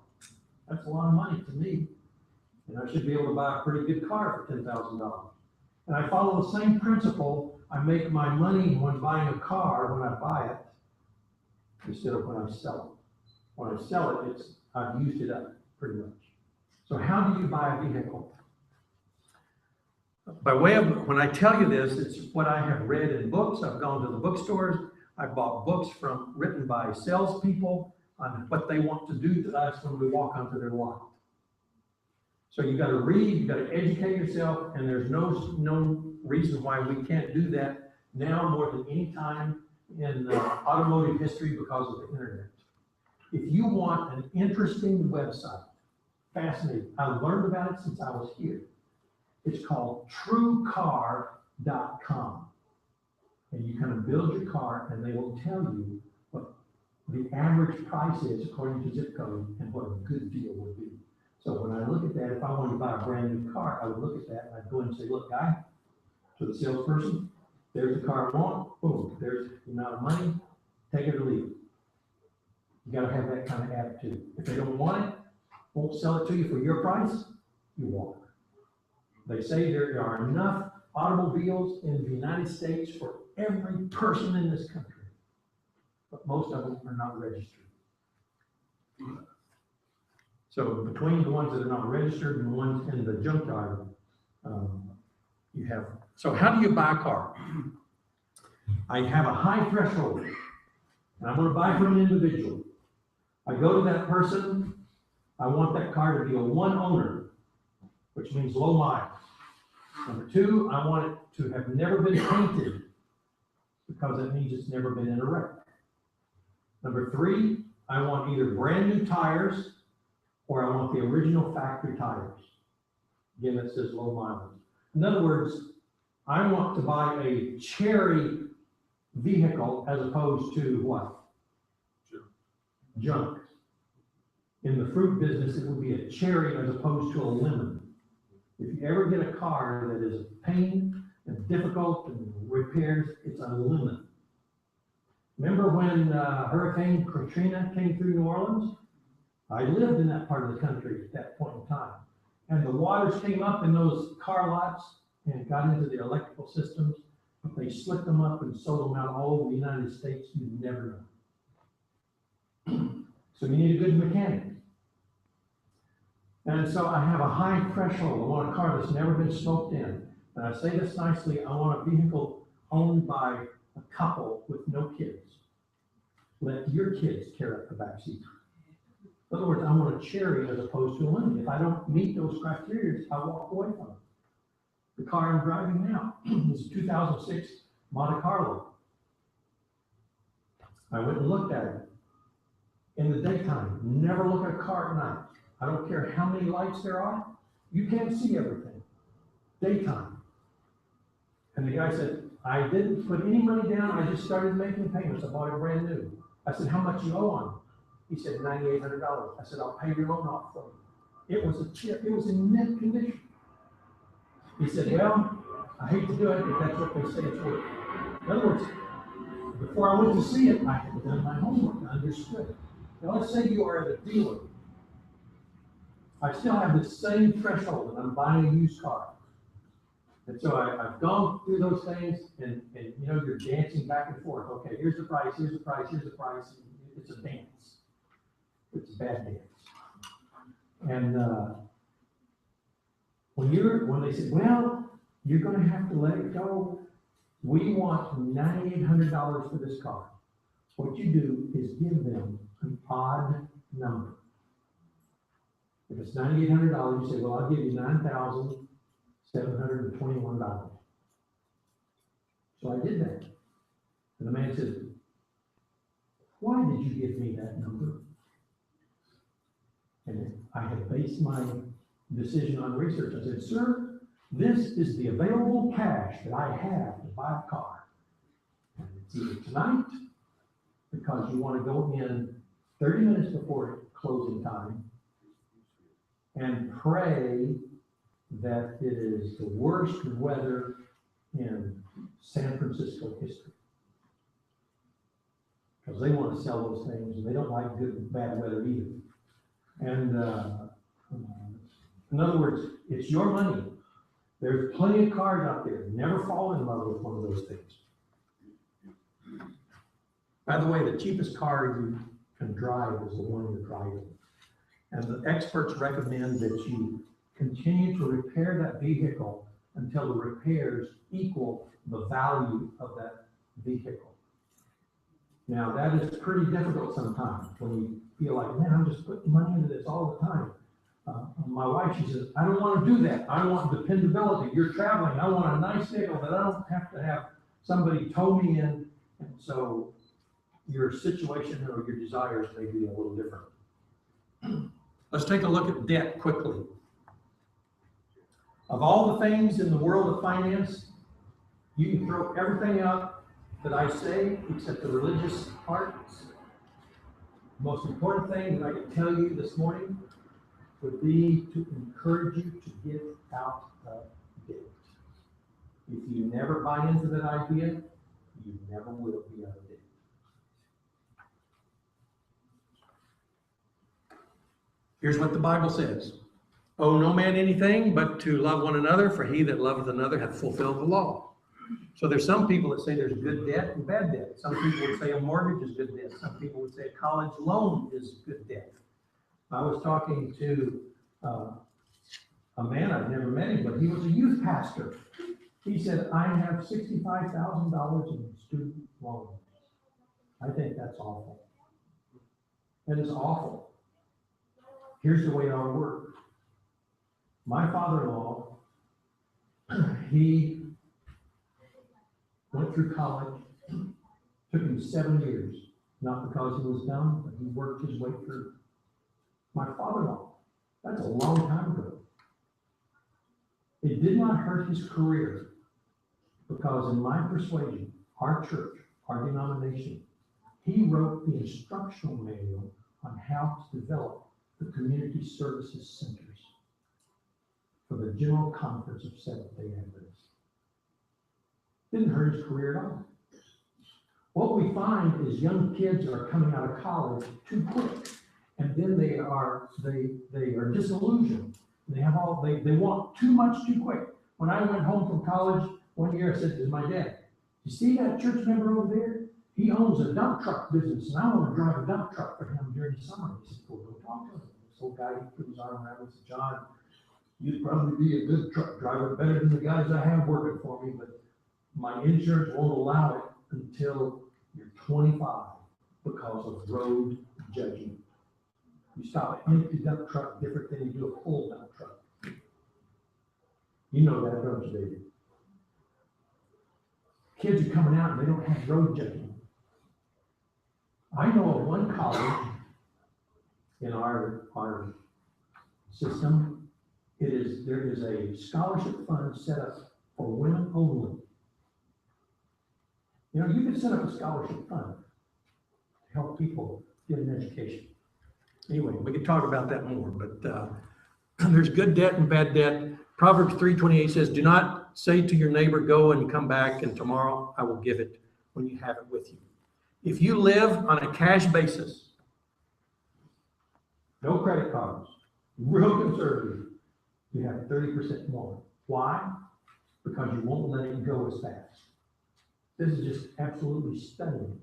That's a lot of money to me, and I should be able to buy a pretty good car for $10,000. And I follow the same principle. I make my money when buying a car, when I buy it, instead of when I sell it. When I sell it, I've used it up pretty much. So how do you buy a vehicle? By way of, when I tell you this, it's what I have read in books. I've gone to the bookstores. I've bought books written by salespeople on what they want to do to us when we walk onto their lot. So you got to read, you got to educate yourself, and there's no reason why we can't do that now more than any time in automotive history because of the internet. If you want an interesting website, fascinating, I learned about it since I was here. It's called TrueCar.com. And you kind of build your car, and they will tell you what the average price is according to zip code and what a good deal would be. So when I look at that, if I wanted to buy a brand new car, I would look at that and I'd go and say, look, guy, to the salesperson, there's the car I want. Boom, there's the amount of money. Take it or leave it. You gotta have that kind of attitude. If they don't want it, won't sell it to you for your price, you walk. They say there are enough automobiles in the United States for every person in this country, but most of them are not registered. So between the ones that are not registered and the ones in the junkyard, you have. So how do you buy a car? I have a high threshold, and I'm gonna buy from an individual. I go to that person, I want that car to be a one owner, which means low miles. Number two, I want it to have never been painted, because that means it's never been in a wreck. Number three, I want either brand new tires, or I want the original factory tires. Again, that says low mileage. In other words, I want to buy a cherry vehicle as opposed to what? Junk. In the fruit business, it would be a cherry as opposed to a lemon. If you ever get a car that is a pain and difficult and repairs, it's a lemon. Remember when Hurricane Katrina came through New Orleans? I lived in that part of the country at that point in time. And the waters came up in those car lots and got into the electrical systems. They slicked them up and sold them out all over the United States. You never know. So you need a good mechanic. And so I have a high threshold. I want a car that's never been smoked in. And I say this nicely, I want a vehicle owned by a couple with no kids. Let your kids carry up the back seat. In other words, I want a cherry as opposed to a lemon. If I don't meet those criteria, I walk away from it. The car I'm driving now is a 2006 Monte Carlo. I went and looked at it in the daytime. Never look at a car at night. I don't care how many lights there are. You can't see everything. Daytime. And the guy said, I didn't put any money down. I just started making payments. I bought it brand new. I said, how much you owe on it? He said, $9,800. I said, I'll pay your loan off for you. It was a chip. It was in mint condition. He said, well, I hate to do it, but that's what they say it's worth. In other words, before I went to see it, I had done my homework. I understood. Now, let's say you are the dealer. I still have the same threshold, and I'm buying a used car. And so I've gone through those things, and you know, you're dancing back and forth. Okay, here's the price, here's the price, here's the price. It's a dance. It's a bad dance. And when they said, well, you're going to have to let it go. We want $9,800 for this car. What you do is give them an odd number. If it's $9,800, you say, well, I'll give you $9,721. So I did that. And the man said, why did you give me that number? And I had based my decision on research. I said, sir, this is the available cash that I have to buy a car. And it's either tonight, because you want to go in 30 minutes before closing time, and pray that it is the worst weather in San Francisco history. Because they want to sell those things, and they don't like good and bad weather either. And in other words, it's your money. There's plenty of cars out there. Never fall in love with one of those things. By the way, the cheapest car you can drive is the one you're driving. And the experts recommend that you continue to repair that vehicle until the repairs equal the value of that vehicle. Now, that is pretty difficult sometimes when you feel like, man, I'm just putting money into this all the time. My wife, she says, I don't want to do that. I want dependability. You're traveling. I want a nice vehicle that I don't have to have somebody tow me in. And so your situation or your desires may be a little different. Let's take a look at debt quickly. Of all the things in the world of finance, you can throw everything out that I say except the religious parts. The most important thing that I can tell you this morning would be to encourage you to get out of debt. If you never buy into that idea, you never will be out of debt. Here's what the Bible says. Owe no man anything but to love one another, for he that loveth another hath fulfilled the law. So there's some people that say there's good debt and bad debt. Some people would say a mortgage is good debt. Some people would say a college loan is good debt. I was talking to a man, I've never met him, but he was a youth pastor. He said, I have $65,000 in student loans. I think that's awful. That is awful. Here's the way it ought to work. My father-in-law, he went through college, took him 7 years, not because he was dumb, but he worked his way through. My father-in-law, that's a long time ago. It did not hurt his career because in my persuasion, our church, our denomination, he wrote the instructional manual on how to develop the community services centers for the General Conference of Seventh-day Adventists. Didn't hurt his career at all. What we find is young kids are coming out of college too quick, and then they are disillusioned. They want too much too quick. When I went home from college one year, I said to my dad, "You see that church member over there? He owns a dump truck business, and I want to drive a dump truck for him during the summer." He said, "Well, go talk to him." This old guy, he put his arm around me and said, "John, you'd probably be a good truck driver, better than the guys I have working for me, but my insurance won't allow it until you're 25 because of road judging. You stop an empty dump truck different than you do a full dump truck." You know that, don't you, David? Kids are coming out and they don't have road judging. I know of one college in our system. There is a scholarship fund set up for women only. You know, you can set up a scholarship fund to help people get an education. Anyway, we could talk about that more, but there's good debt and bad debt. Proverbs 3:28 says, "Do not say to your neighbor, go and come back, and tomorrow I will give it when you have it with you." If you live on a cash basis, no credit cards, real conservative, you have 30% more. Why? Because you won't let it go as fast. This is just absolutely stunning.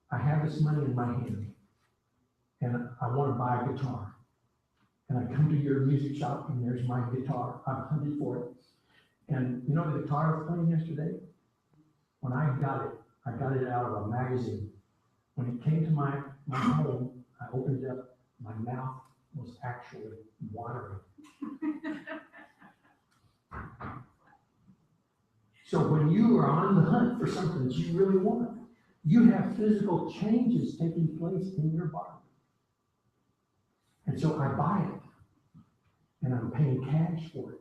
I have this money in my hand, and I want to buy a guitar. And I come to your music shop, and there's my guitar. I've hunted for it. And you know the guitar I was playing yesterday? When I got it out of a magazine. When it came to my home, I opened it up. My mouth was actually watering. So when you are on the hunt for something that you really want, you have physical changes taking place in your body. And so I buy it, and I'm paying cash for it.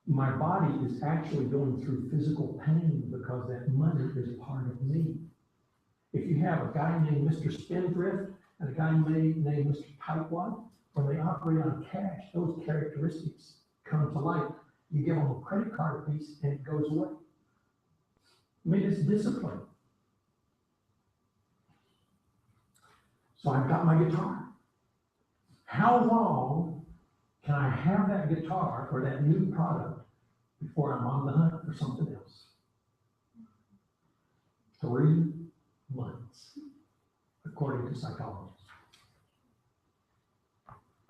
My body is actually going through physical pain because that money is part of me. If you have a guy named Mr. Spendthrift and a guy named Mr. Tightwad, when they operate on cash, those characteristics come to light. You give them a credit card piece and it goes away. I mean, it's discipline. So I've got my guitar. How long can I have that guitar or that new product before I'm on the hunt for something else? 3 months, according to psychologists.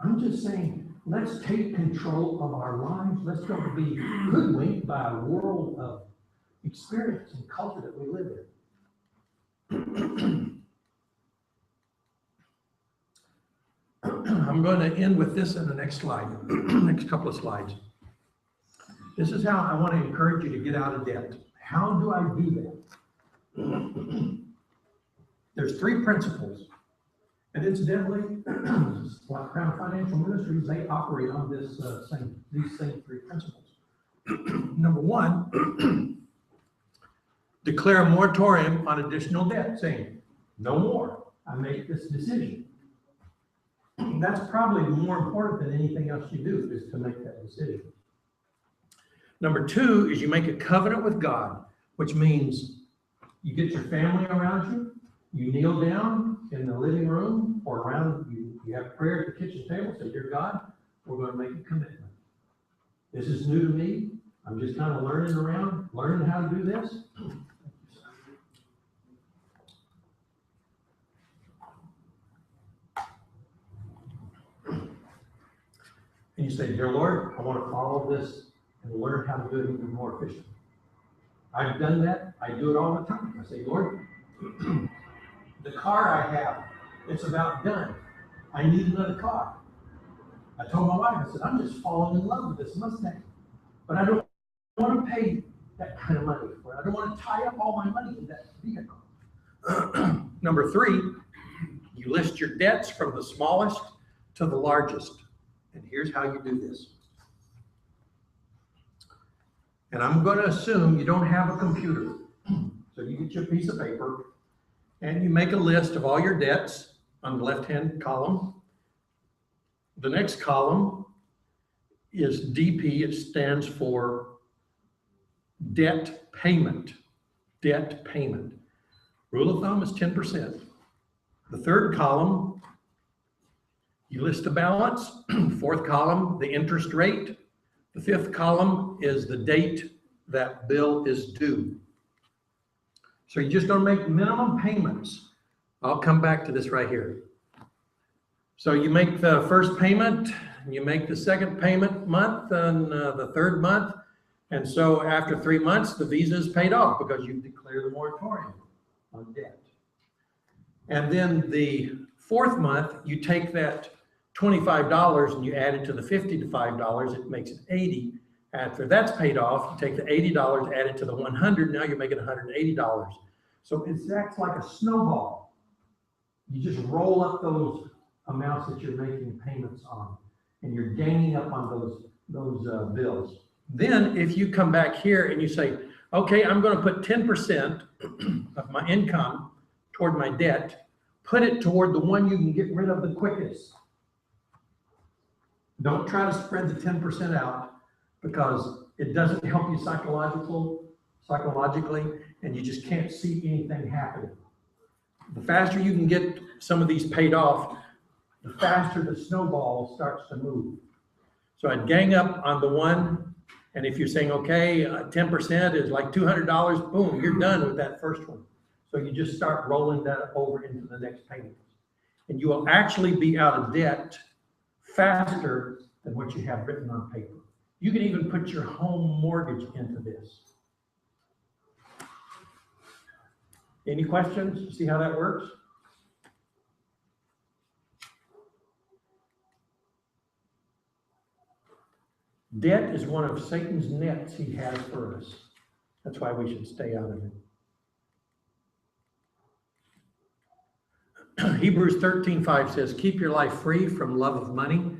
I'm just saying, let's take control of our lives. Let's don't be hoodwinked by a world of experience and culture that we live in. I'm going to end with this in the next slide, next couple of slides. This is how I want to encourage you to get out of debt. How do I do that? There's 3 principles. And incidentally, like Crown Financial Ministries, they operate on these same 3 principles. Number 1, declare a moratorium on additional debt, saying, no more. I make this decision. That's probably more important than anything else you do, is to make that decision. Number 2 is you make a covenant with God, which means you get your family around you, you kneel down in the living room or around, you have prayer at the kitchen table, say, dear God, we're gonna make a commitment. This is new to me. I'm just kind of learning how to do this. And you say, dear Lord, I want to follow this and learn how to do it even more efficiently. I've done that. I do it all the time. I say, Lord, the car I have, it's about done. I need another car. I told my wife, I said, I'm just falling in love with this Mustang. But I don't want to pay that kind of money for it. I don't want to tie up all my money in that vehicle. Number 3, you list your debts from the smallest to the largest. And here's how you do this. And I'm going to assume you don't have a computer. So you get your piece of paper and you make a list of all your debts on the left-hand column. The next column is DP. It stands for debt payment. Debt payment. Rule of thumb is 10%. The third column, you list the balance. Fourth column, the interest rate. The fifth column is the date that bill is due. So you're just going to make minimum payments. I'll come back to this right here. So you make the first payment, you make the second payment month, and the third month. And so after 3 months, the visa is paid off because you declare the moratorium on debt. And then the fourth month, you take that $25 and you add it to the $55, it makes it $80. After that's paid off, you take the $80, add it to the $100, now you're making $180. So it acts like a snowball. You just roll up those amounts that you're making payments on, and you're gaining up on those bills. Then if you come back here and you say, okay, I'm going to put 10% of my income toward my debt, put it toward the one you can get rid of the quickest. Don't try to spread the 10% out because it doesn't help you psychologically, and you just can't see anything happening. The faster you can get some of these paid off, the faster the snowball starts to move. So I'd gang up on the one, and if you're saying, okay, 10% is like $200, boom, you're done with that first one. So you just start rolling that over into the next payment. And you will actually be out of debt faster than what you have written on paper. You can even put your home mortgage into this. Any questions? See how that works? Debt is one of Satan's nets he has for us. That's why we should stay out of it. Hebrews 13:5 says, keep your life free from love of money.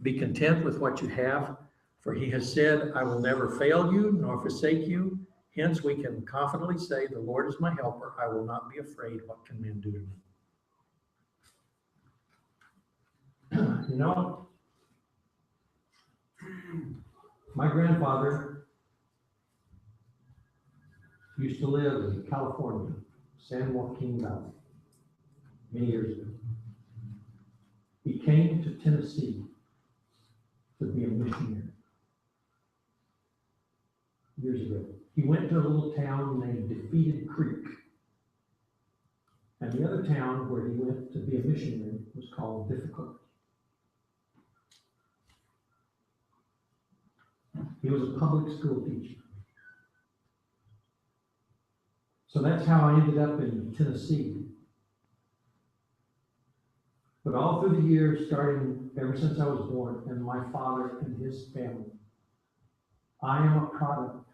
Be content with what you have. For he has said, I will never fail you nor forsake you. Hence we can confidently say, the Lord is my helper. I will not be afraid. What can men do to me? You know, my grandfather used to live in California, San Joaquin Valley, many years ago. He came to Tennessee to be a missionary years ago. He went to a little town named Defeated Creek. And the other town where he went to be a missionary was called Difficult. He was a public school teacher. So that's how I ended up in Tennessee. But all through the years, starting ever since I was born, and my father and his family, I am a product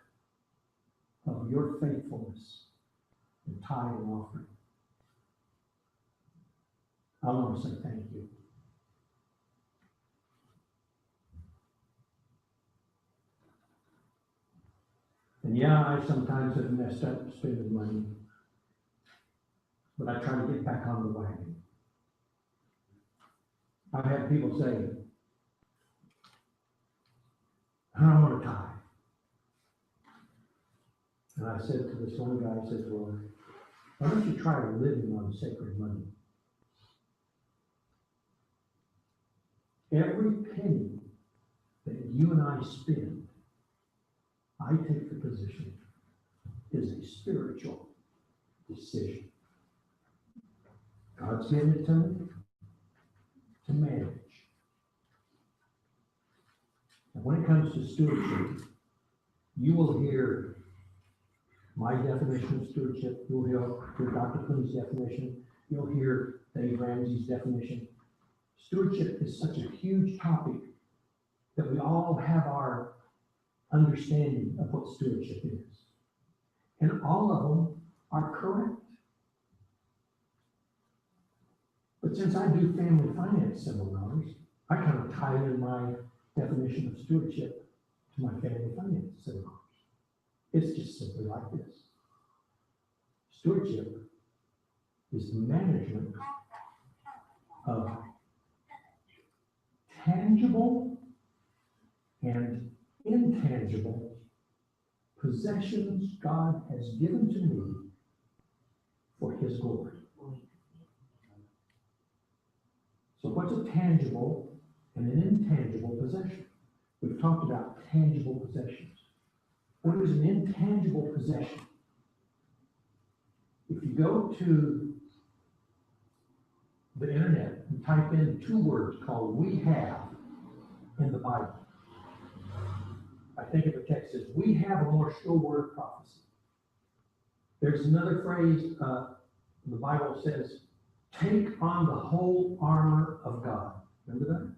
of your faithfulness in tithe and offering. I want to say thank you. And yeah, I sometimes have messed up spending money, but I try to get back on the wagon. I've had people say, I don't want to tithe. And I said to this one guy, I said, well, why don't you try living on sacred money? Every penny that you and I spend, I take the position, is a spiritual decision. God's given it to me to manage. And when it comes to stewardship, you will hear my definition of stewardship, you'll hear Dr. Clinton's definition, you'll hear Dave Ramsey's definition. Stewardship is such a huge topic that we all have our understanding of what stewardship is. And all of them are correct. But since I do family finance seminars, I kind of tie in my definition of stewardship to my family finance seminars. It's just simply like this. Stewardship is the management of tangible and intangible possessions God has given to me for His glory. So what's a tangible and an intangible possession? We've talked about tangible possessions. What is an intangible possession? If you go to the internet and type in 2 words called "we have" in the Bible, I think if the text says, "we have a more sure word of prophecy." There's another phrase, the Bible says, "take on the whole armor of God." Remember that?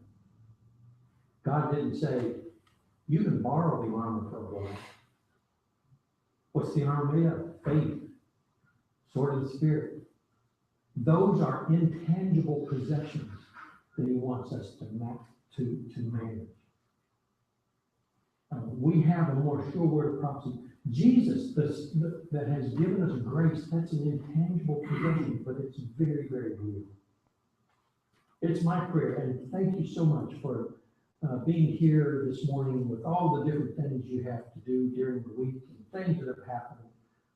God didn't say, you can borrow the armor for a while. What's the armor made of? Faith, sword of the Spirit. Those are intangible possessions that He wants us to manage. We have a more sure word of prophecy. Jesus, that has given us grace, that's an intangible possession, but it's very, very real. It's my prayer, and thank you so much for being here this morning with all the different things you have to do during the week and things that have happened.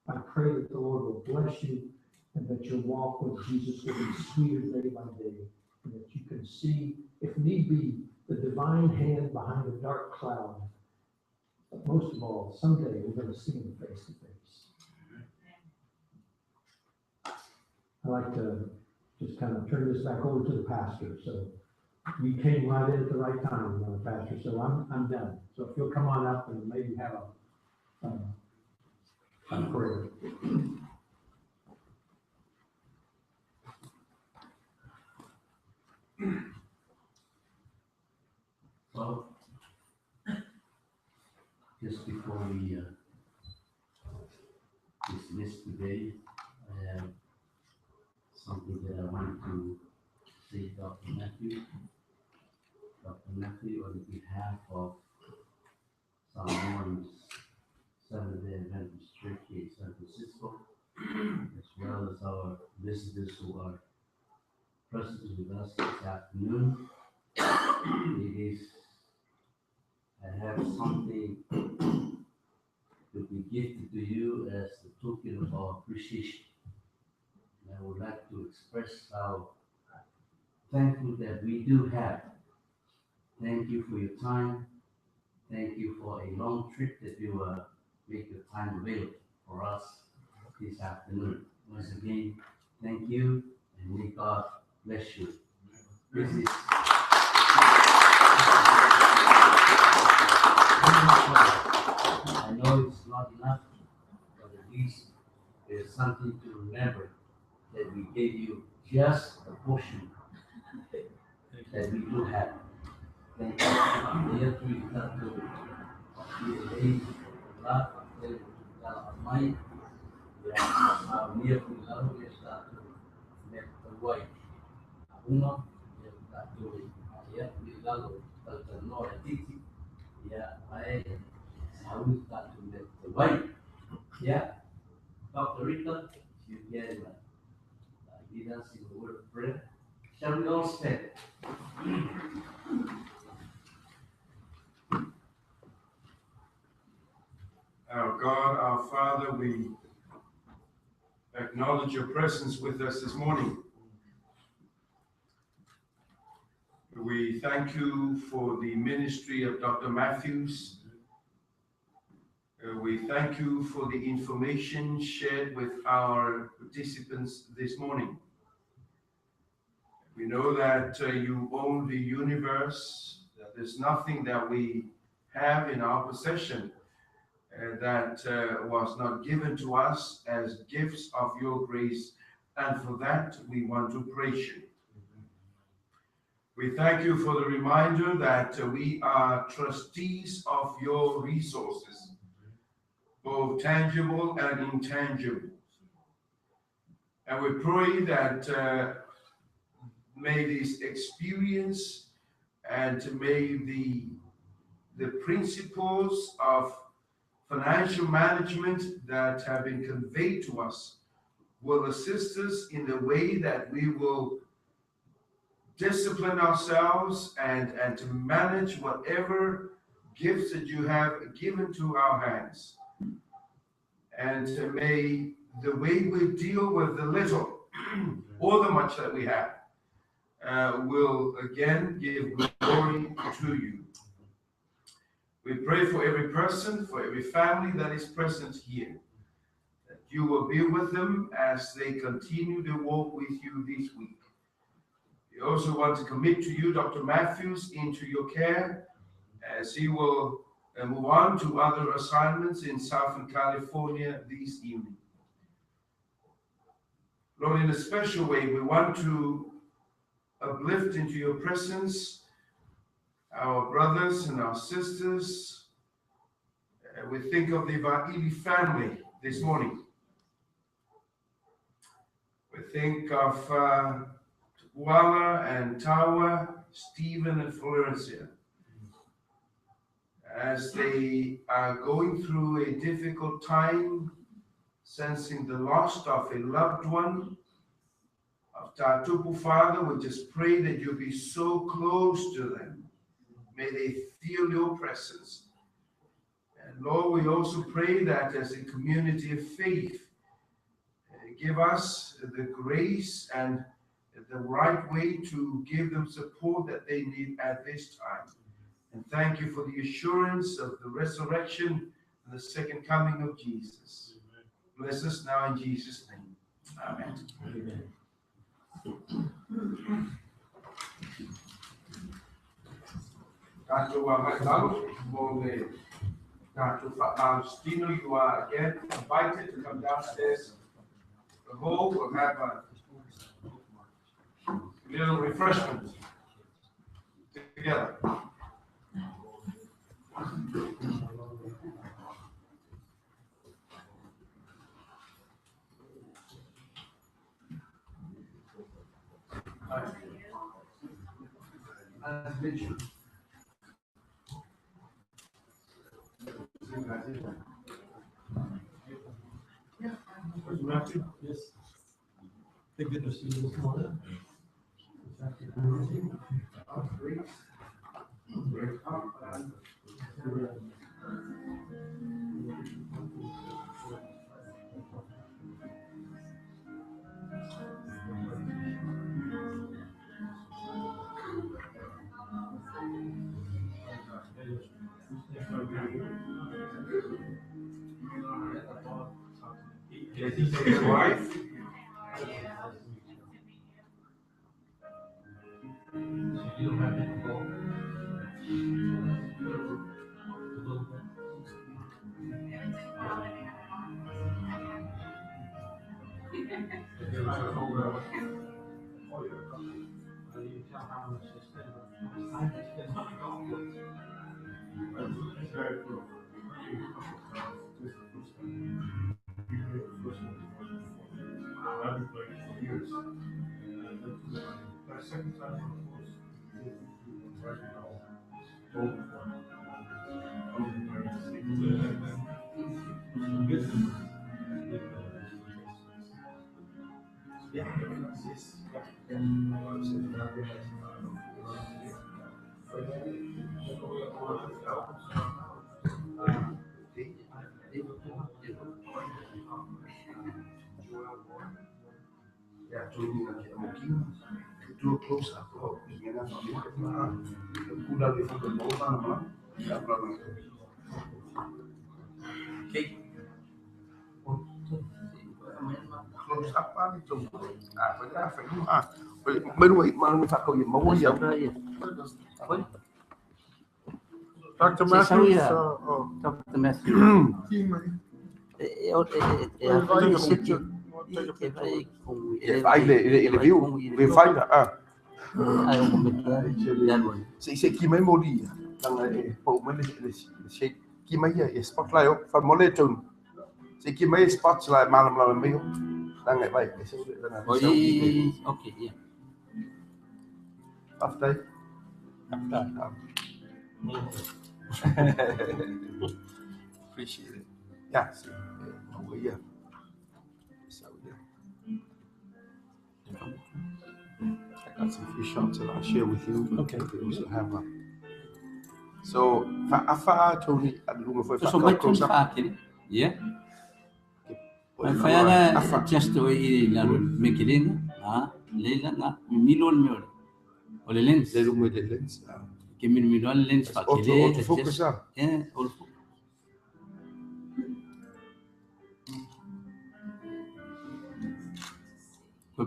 I pray that the Lord will bless you and that your walk with Jesus will be sweeter day by day, and that you can see, if need be, the divine hand behind a dark cloud. But most of all, someday we're going to see Him face to face. I'd like to just kind of turn this back over to the pastor. So you came right in at the right time, Pastor. So I'm done. So if you'll come on up and maybe have a prayer. Well, just before we dismiss today, I have something that I want to say to Dr. Matthew. Dr. Matthew, on behalf of Solomon's Seventh-day Adventist Church in San Francisco, as well as our visitors who are present with us this afternoon, I have something to be gifted to you as a token of our appreciation. And I would like to express how thankful that we do have. Thank you for your time. Thank you for a long trip that you make your time available for us this afternoon. Once again, thank you, and may God bless you. This is I know it's not enough, but at least there's something to remember that we gave you just a portion that we do have. Thank you. Yeah, Dr. Rita, you can lead us in a word of prayer. Shall we all stand? Our God, our Father, we acknowledge your presence with us this morning. We thank you for the ministry of Dr. Matthews. We thank you for the information shared with our participants this morning. We know that you own the universe, that there's nothing that we have in our possession that was not given to us as gifts of your grace, and for that we want to praise you. We thank you for the reminder that we are trustees of your resources, both tangible and intangible. And we pray that may this experience and may the principles of financial management that have been conveyed to us will assist us in the way that we will discipline ourselves and to manage whatever gifts that you have given to our hands. And may the way we deal with the little or the much that we have will again give glory to you. We pray for every person, for every family that is present here, that you will be with them as they continue to walk with you this week. We also want to commit to you, Dr. Matthews, into your care as he will move on to other assignments in Southern California this evening. Lord, in a special way, we want to uplift into your presence our brothers and our sisters. We think of the Vaili family this morning. We think of Wala and Tawa, Stephen and Florencia, as they are going through a difficult time, sensing the loss of a loved one. Of Tatupu, Father, we just pray that you be so close to them. May they feel your presence. And Lord, we also pray that as a community of faith, give us the grace and the right way to give them support that they need at this time. And thank you for the assurance of the resurrection and the second coming of Jesus. Bless us now in Jesus' name. Amen. Amen. Dr. Magallo, Dr. Faustino, you are again invited to come downstairs. The hall will have a little refreshment together. Yes. Thank goodness you this morning. Is he his wife? You don't have any fault. I've been playing for years. My second time was right now. Do a close up. Oh, yeah, that's what who does it from the both on the Okay. Close up á đi chung. Phải đúng à. Bên ngoài mà mình phạt câu gì máu gì không? Dr. Matthews. Dr. Matthews. Ele viu? Ele faz se que mấy mô đi đang bộ mấy se que mấy spotlight op van mole toen se que mấy spotlight malam malam mấy đang ngày vậy Okay, yeah. After. Appreciate it. Yeah. Yeah. So yeah. I got some free shots that I'll share with you. Okay. We also have a. So, afa Tony, alungo foi So may tun sa akin, yeah. Kaya na just to mikilin, lela na milon myon. O le lens. Le lumo de lens. Kimin milon lens pa kile. Auto focus up. Yeah, all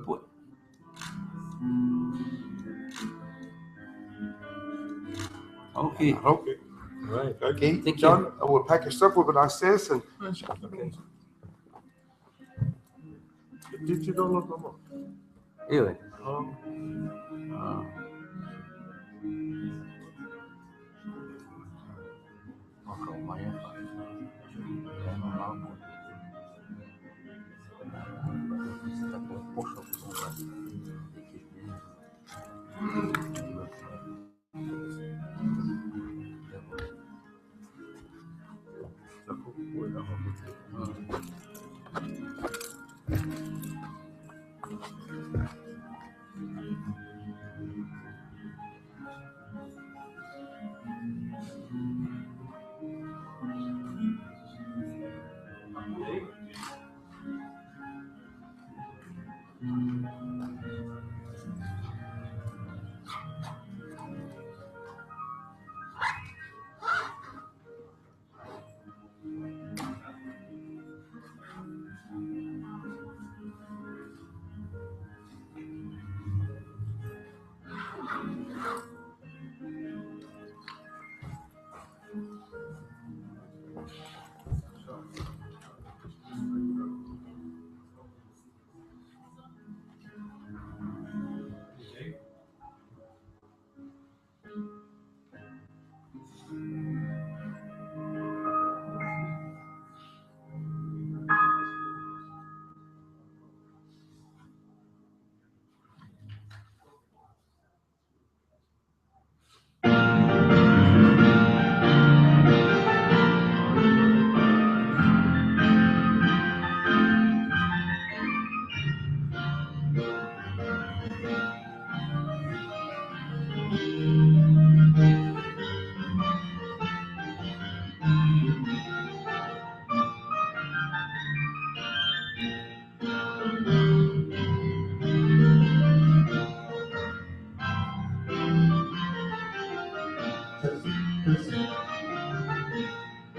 Poi. Okay. Okay. Right. Okay, Thank John, I will pack your stuff over downstairs and. Did you don't look no more? Anyway.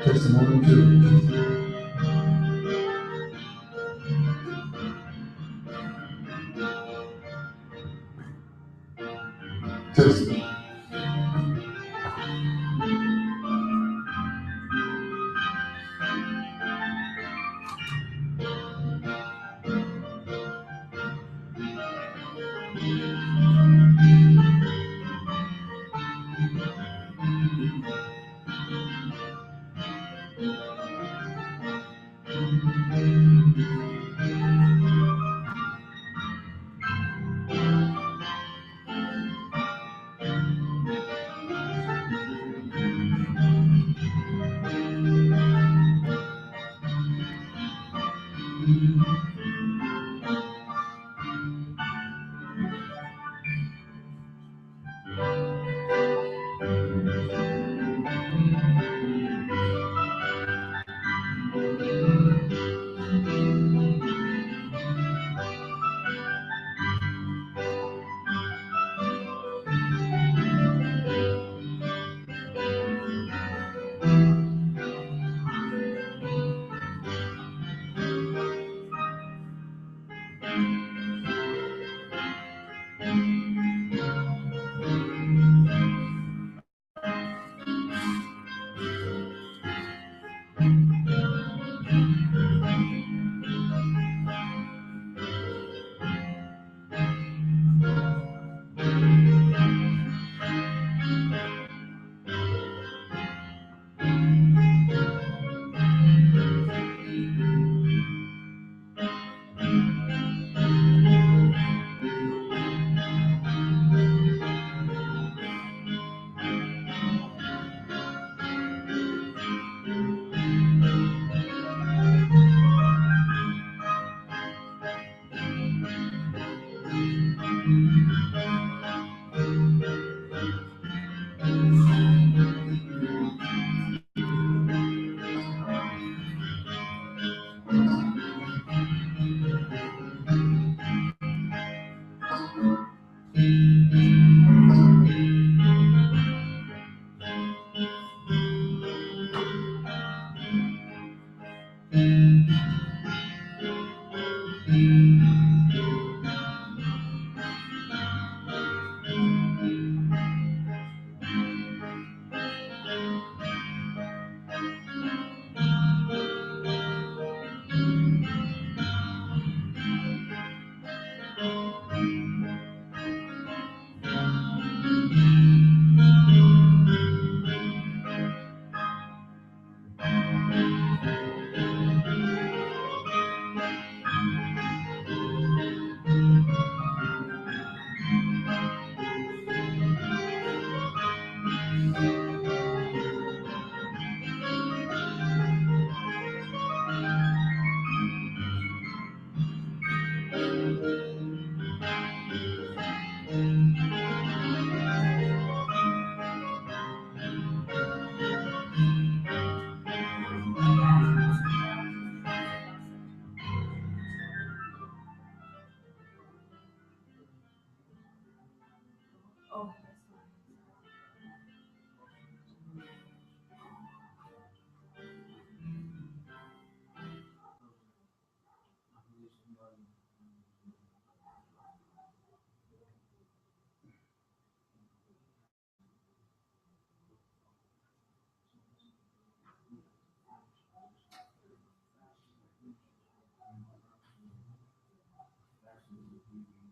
Testimony 2. Testimony. Oh, this one.